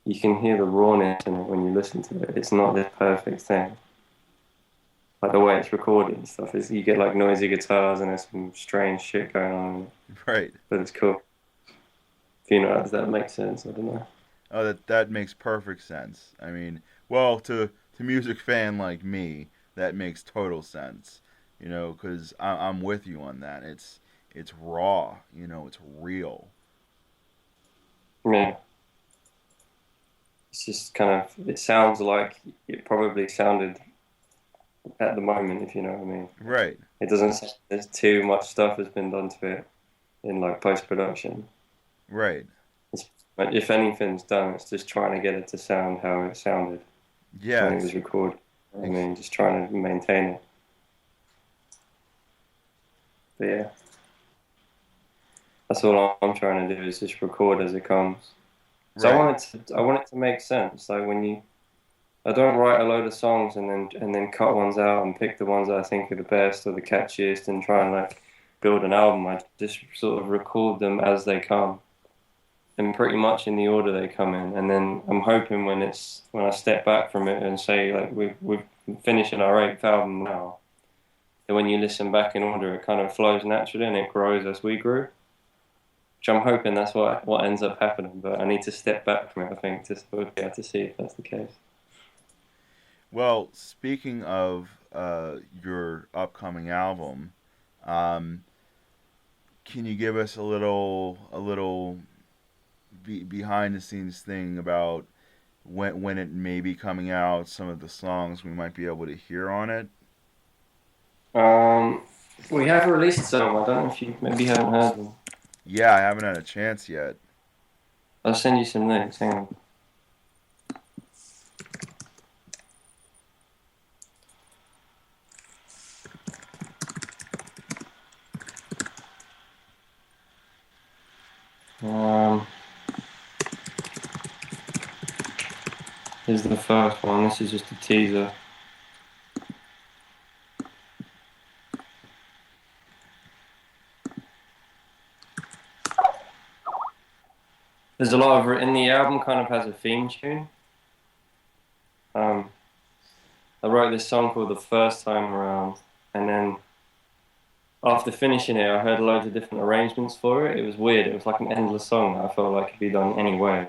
you can hear the rawness in it when you listen to it. It's not this perfect thing. Like the way it's recorded and stuff is you get like noisy guitars and there's some strange shit going on, Right. but it's cool. If you know, does that make sense? I don't know. Oh, that makes perfect sense. I mean, well, to music fan like me, that makes total sense. You know, because I'm with you on that. It's raw. You know, it's real. Yeah, it's just kind of it sounds like it probably sounded at the moment, if you know what I mean. Right. It doesn't sound there's too much stuff has been done to it in like post production. Right. It's, if anything's done, it's just trying to get it to sound how it sounded Yeah. when it was recorded. I mean, just trying to maintain it. But yeah, that's all I'm trying to do is just record as it comes. So right. I want it to make sense. Like when you, I don't write a load of songs and then cut ones out and pick the ones that I think are the best or the catchiest and try and like build an album. I just sort of record them as they come and pretty much in the order they come in. And then I'm hoping when I step back from it and say like we're finishing our eighth album now, that when you listen back in order, it kind of flows naturally and it grows as we grew. Which I'm hoping that's what ends up happening, but I need to step back from it, I think, to sort of be able to see if that's the case. Well, speaking of your upcoming album, um, can you give us a little behind the scenes thing about when it may be coming out, some of the songs we might be able to hear on it? Um, we have released some. I don't know if you maybe haven't heard them. Yeah, I haven't had a chance yet. I'll send you some links. Hang on. Here's the first one. This is just a teaser. There's a lot of in the album. Kind of has a theme tune. Um, I wrote this song called "The First Time Around," and then after finishing it, I heard loads of different arrangements for it. It was weird. It was like an endless song that I felt like could be done any way.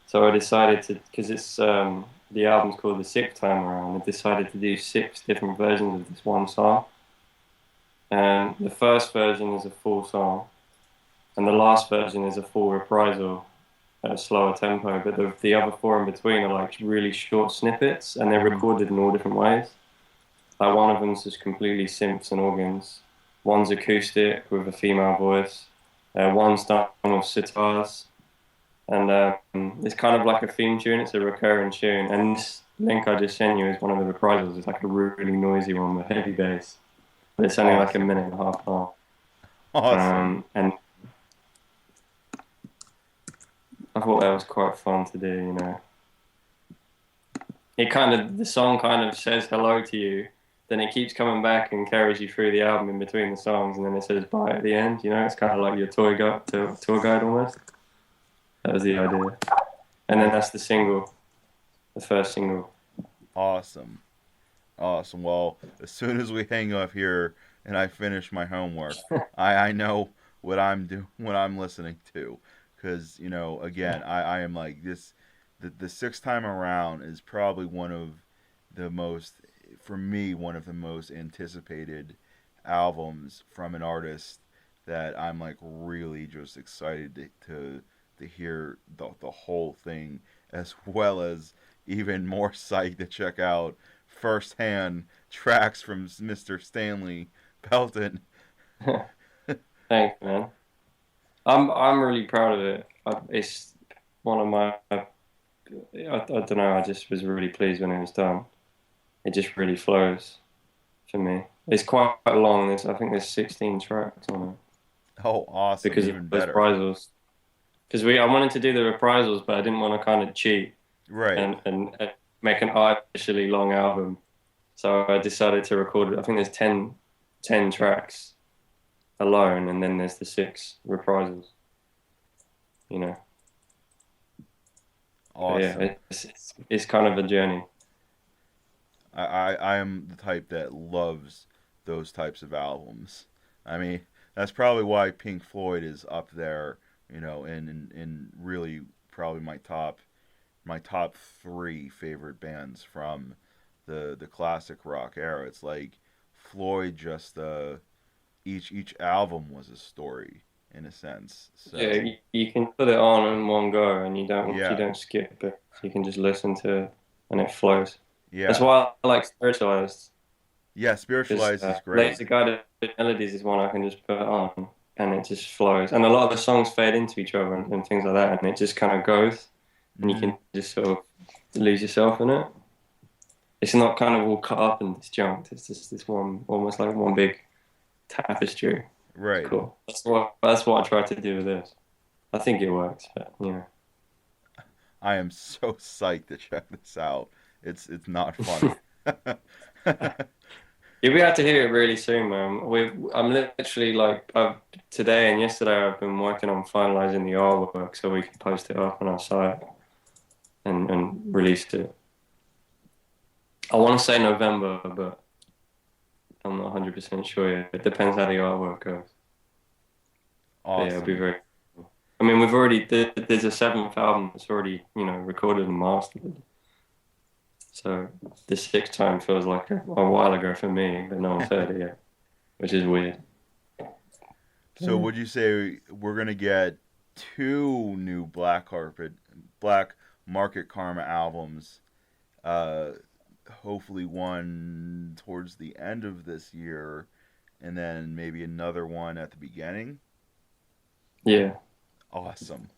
So I decided to, because it's the album's called The Sixth Time Around. I decided to do six different versions of this one song. And the first version is a full song, and the last version is a full reprisal at a slower tempo. But the other four in between are like really short snippets, and they're Hmm. recorded in all different ways. Like one of them's just completely synths and organs. One's acoustic with a female voice. One's done with sitars. And it's kind of like a theme tune. It's a recurring tune. And this link I just sent you is one of the reprisals. It's like a really noisy one with heavy bass. But it's only like a Awesome. minute and a half long. Awesome. And I thought that was quite fun to do, you know. The song kind of says hello to you. Then it keeps coming back and carries you through the album in between the songs. And then it says bye at the end, you know. It's kind of like your tour guide almost. That was the idea. And then Well, that's the single, the first single. awesome. Awesome. Well, as soon as we hang up here and I finish my homework, I know what I'm listening to, because you know, again, I am like this. The sixth time around is probably one of the most, for me, one of the most anticipated albums from an artist that I'm like really just excited to hear the whole thing, as well as even more psyched to check out firsthand tracks from Mr. Stanley Belton. Thanks, man. I'm really proud of it. It's one of my. I don't know. I just was really pleased when it was done. It just really flows for me. It's quite long. I think there's 16 tracks on it Oh, awesome! because of Even those better. reprisals. Because I wanted to do the reprisals, but I didn't want to kind of cheat Right. and make an artificially long album. So I decided to record it. I think there's 10 tracks alone, and then there's the six reprisals. You know. But yeah, Awesome. it's kind of a journey. I am the type that loves those types of albums. I mean, that's probably why Pink Floyd is up there, in really probably my top three favorite bands from the classic rock era. It's like Floyd just each album was a story in a sense. Yeah, So you can put it on in one go, and you yeah, don't skip it. You can just listen to it, and it flows. That's yeah, why I like Spiritualized, yeah. because Spiritualized is great. Laser Guided Melodies is one I can just put it on, and it just flows. And a lot of the songs fade into each other and things like that, and it just kind of goes, and you Hmm. can just sort of lose yourself in it. It's not kind of all cut up and disjunct. It's just this one, almost like one big tapestry. It's Right. cool. That's what I try to do with this. I think it works, but I am so psyched to check this out. It's not funny. you'll be able to hear it really soon, man. I'm literally like today and yesterday I've been working on finalizing the artwork so we can post it up on our site and release it. I want to say November, but I'm not 100% sure yet. It depends how the artwork goes. But yeah, it'll be Awesome. very. I mean, there's a seventh album that's already recorded and mastered. So the sixth time feels like a while ago for me, but no one's heard it yet, which is weird. So would you say we're gonna get two new Black Market Karma albums? Uh, Hopefully one towards the end of this year, and then maybe another one at the beginning. Yeah, Awesome.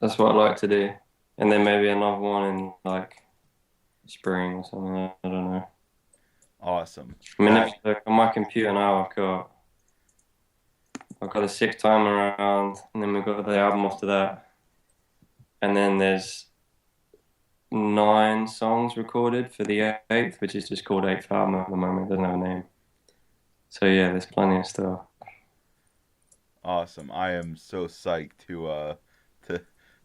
that's what I like to do. And then maybe another one in like spring or something. I don't know. Awesome. I mean, if That you look on my computer now, I've got the sixth time around, and then we've got the album after that, and then there's 9 songs recorded for the eighth, which is just called Eighth Album at the moment. It doesn't have a name. So yeah, there's plenty of stuff. awesome. I am so psyched to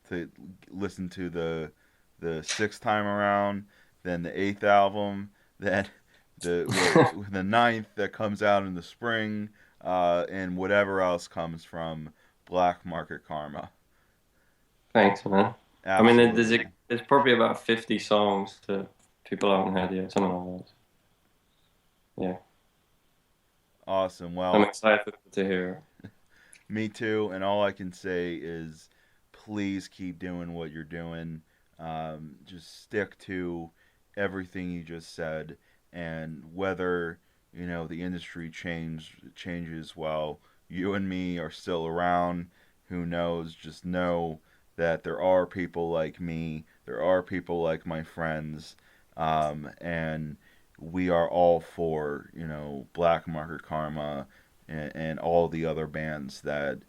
to listen to the sixth time around, then the eighth album, then the ninth that comes out in the spring, and whatever else comes from Black Market Karma. Thanks, man. I mean, Absolutely. there's probably about 50 songs that people haven't heard yet, something like that. Yeah, Awesome. I'm Well, excited to hear me too. And all I can say is please keep doing what you're doing. Just stick to everything you just said. And whether, the industry changes while you and me are still around, who knows? Just know that there are people like me, there are people like my friends, and we are all for Black Market Karma and all the other bands that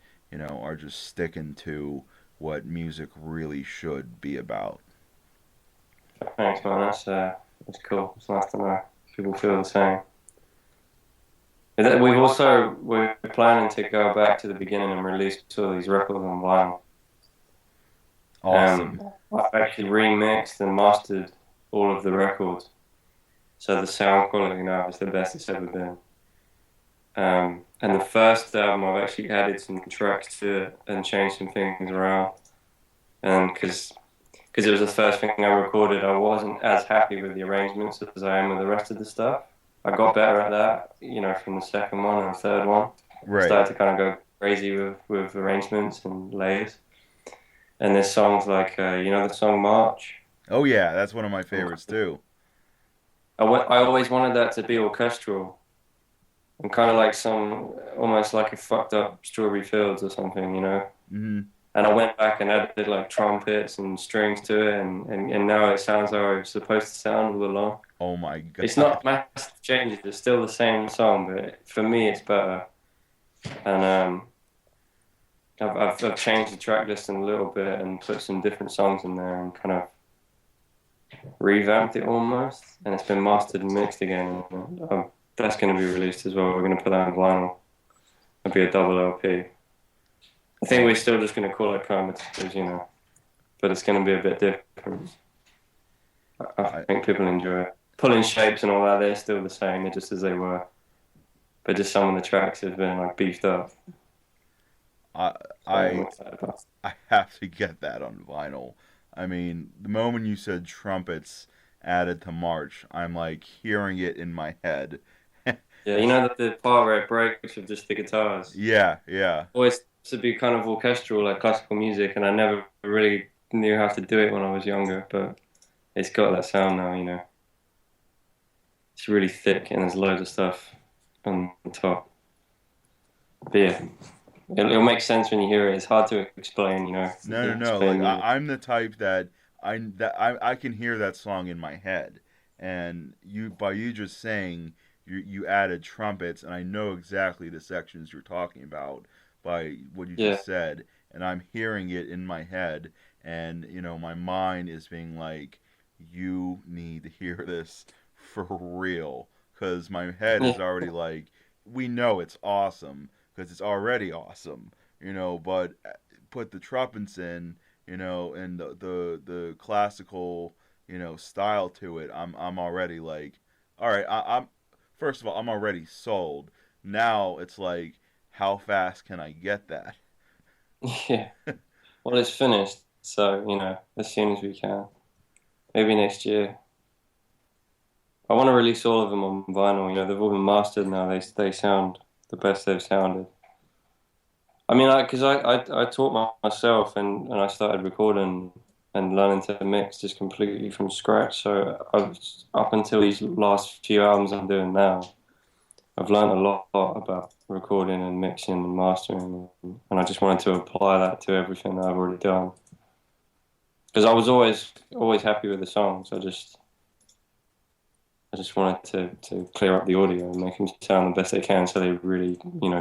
are just sticking to what music really should be about. it. Thanks, man. That's cool. It's nice to know people feel the same. We're planning to go back to the beginning and release two of these records on vinyl. Awesome. I've actually remixed and mastered all of the records, so the sound quality now is the best it's ever been. And the first album, I've actually added some tracks to it and changed some things around. And because it was the first thing I recorded, I wasn't as happy with the arrangements as I am with the rest of the stuff. I got better at that, from the second one and the third one. I Right. started to kind of go crazy with arrangements and layers. And there's songs like, the song March. Oh yeah, that's one of my favorites too. I always wanted that to be orchestral and kind of like almost like a fucked up Strawberry Fields or something. Hmm. And I went back and added like trumpets and strings to it, and now it sounds how it's supposed to sound all along. Oh my It's god. not massive changes, it's still the same song, but for me it's better. And I've changed the track listing a little bit and put some different songs in there and kind of revamped it almost, and it's been mastered and mixed again. And, that's going to be released as well. We're going to put that on vinyl. It'll be a double LP. I think we're still just going to call it Comatose, but it's going to be a bit different. I I think people enjoy it. Pulling shapes and all that, they're still the same, they're just as they were. But just some of the tracks have been like beefed up. I So I'm I excited about I have to get that on vinyl. I mean, the moment you said trumpets added to March, I'm like hearing it in my head. it. Yeah, you know that the part where it breaks with just the guitars. Yeah, yeah. Always to be kind of orchestral like classical music, and I never really knew how to do it when I was younger, but it's got that sound now, you know. It's really thick and there's loads of stuff on the top. But yeah, it'll make sense when you hear it. It's hard to explain, you know, No, no, no. explain Like music. I'm the type that I can hear that song in my head, and you by you just saying you added trumpets, and I know exactly the sections you're talking about by what you Yeah, just said, and I'm hearing it in my head, and my mind is being like, you need to hear this for real, because my head is yeah, already like, we know it's awesome because it's already awesome, but put the trumpets in, and the classical, style to it, I'm already like, all right, I'm first of all, I'm already sold. Now it's like, how fast can I get that? yeah. Well, it's finished, so you know, as soon as we can. Maybe next year. I want to release all of them on vinyl. You know, they've all been mastered now. They sound the best they've sounded. I mean, because I taught myself and I started recording and learning to mix just completely from scratch. So I've up until these last few albums I'm doing now, I've learned a lot about recording and mixing and mastering, and I just wanted to apply that to everything that I've already done. Because I was always happy with the songs. I just wanted to clear up the audio and make them sound the best they can, so they really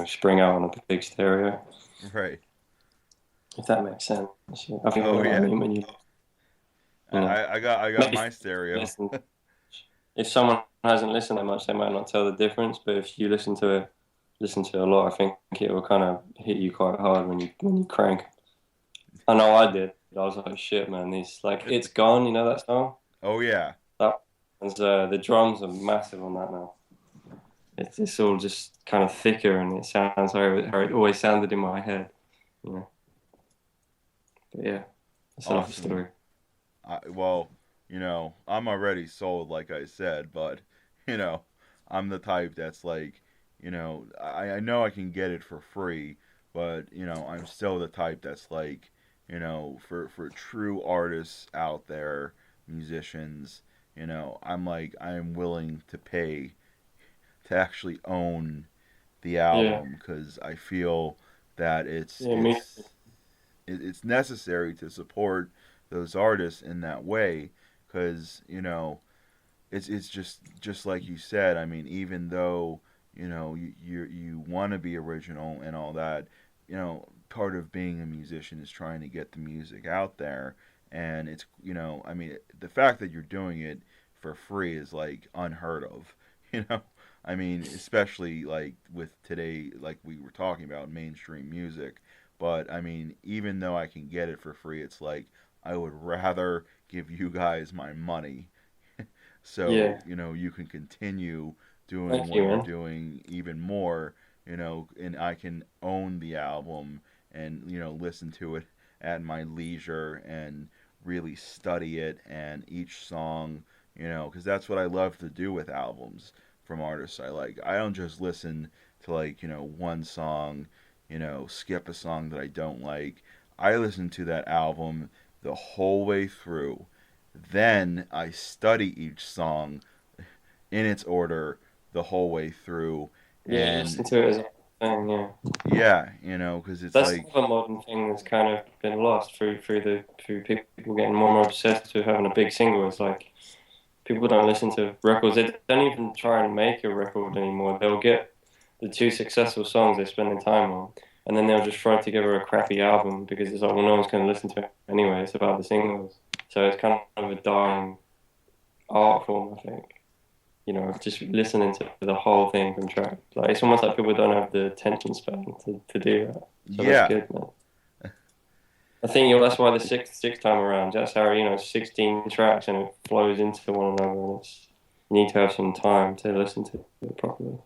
spring out on a big stereo. Right. If that makes sense. Yeah. I think you Oh know what I yeah. mean when I, you know I I got I got maybe my stereo. listen. If someone hasn't listened that much, they might not tell the difference. But if you listen to it a lot, I think it will kind of hit you quite hard when you crank. I know I did. I was like, shit, man. These like it's gone. You know that song? Oh yeah. That one's, the drums are massive on that now. It's all just kind of thicker, and it sounds how it always sounded in my head. You know. But yeah, that's another Awesome. story. Well, I'm already sold, like I said, but you know, I'm the type that's like, I know I can get it for free, but I'm still the type that's like, for true artists out there, musicians, I'm like, I'm willing to pay to actually own the Yeah, album because I feel that it's yeah, me. it's it's necessary to support those artists in that way because it's just like you said. I mean, even though you want to be original and all that, part of being a musician is trying to get the music out there, and it's I mean, the fact that you're doing it for free is like unheard of. you know I mean, especially like with today, like we were talking about mainstream music. But I mean, even though I can get it for free, it's like I would rather give you guys my money so Yeah, you can continue doing thank what you, you're man. doing even more, and I can own the album and listen to it at my leisure and really study it and each song, because that's what I love to do with albums from artists I like. I don't just listen to like one song, skip a song that I don't like. I listen to that album the whole way through, then I study each song in its order the whole way through. Yeah, And listen to it as a thing. Yeah, yeah, because it's that's like, another modern thing that's kind of been lost through people getting more and more obsessed with having a big single. It's like people don't listen to records. They don't even try and make a record anymore. They'll get the two successful songs they're spending time on, and then they'll just throw together a crappy album because it's like, well, no one's going to listen to it anyway. It's about the singles, so it's kind of a dying art form, I think. You know, just listening to the whole thing from track. Like it's almost like people don't have the attention span to do that. So that's yeah, good, man. I think that's why the sixth time around. That's how, 16 tracks and it flows into one another. And you need to have some time to listen to it properly.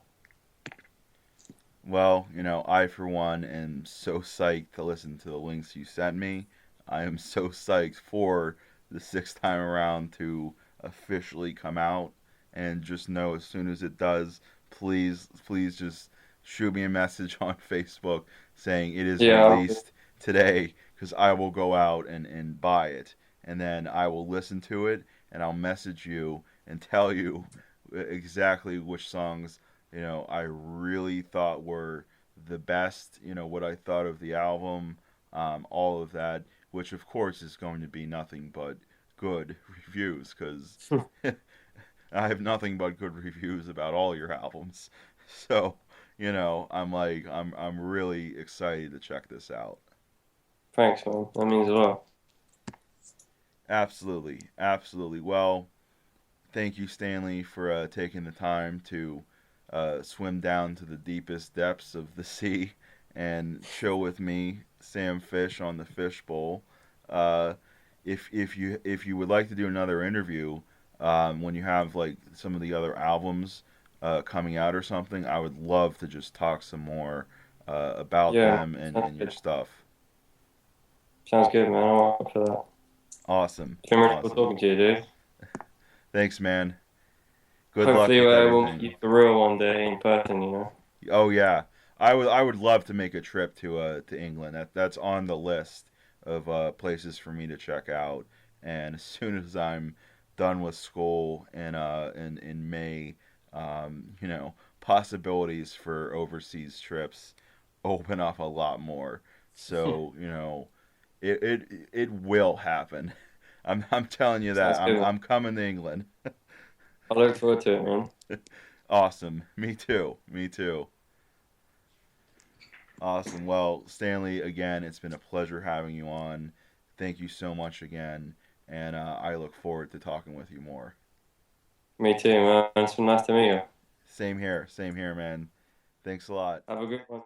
Well, I for one am so psyched to listen to the links you sent me. I am so psyched for the sixth time around to officially come out, and just know as soon as it does, please just shoot me a message on Facebook saying it is Yeah, released today, because I will go out and buy it, and then I will listen to it, and I'll message you and tell you exactly which songs I really thought were the best, what I thought of the album, all of that, which of course is going to be nothing but good reviews, because I have nothing but good reviews about all your albums. So, I'm really excited to check this out. thanks, man. That means a lot. Absolutely, absolutely. Well, thank you, Stanley, for taking the time to swim down to the deepest depths of the sea and chill with me, Sam Fish, on the Fish Bowl. Uh, if you would like to do another interview when you have like some of the other albums coming out or something, I would love to just talk some more about Yeah, them and sounds your good. stuff. Sounds good, man. I'm up for that. Awesome, It's been really cool awesome. talking to you, dude. Thanks, man. Good luck Hopefully, with we'll meet everything. you for real one day in person. Oh yeah, I would love to make a trip to England. That's on the list of places for me to check out. And as soon as I'm done with school in May, possibilities for overseas trips open up a lot more. So it will happen. I'm telling you that Sounds good, man. I'm coming to England. I look forward to it, man. Awesome. Me too. Me too. Awesome. Well, Stanley, again, it's been a pleasure having you on. Thank you so much again, and I look forward to talking with you more. Me too, man. It's been nice to meet you. Same here, man. Thanks a lot. Have a good one.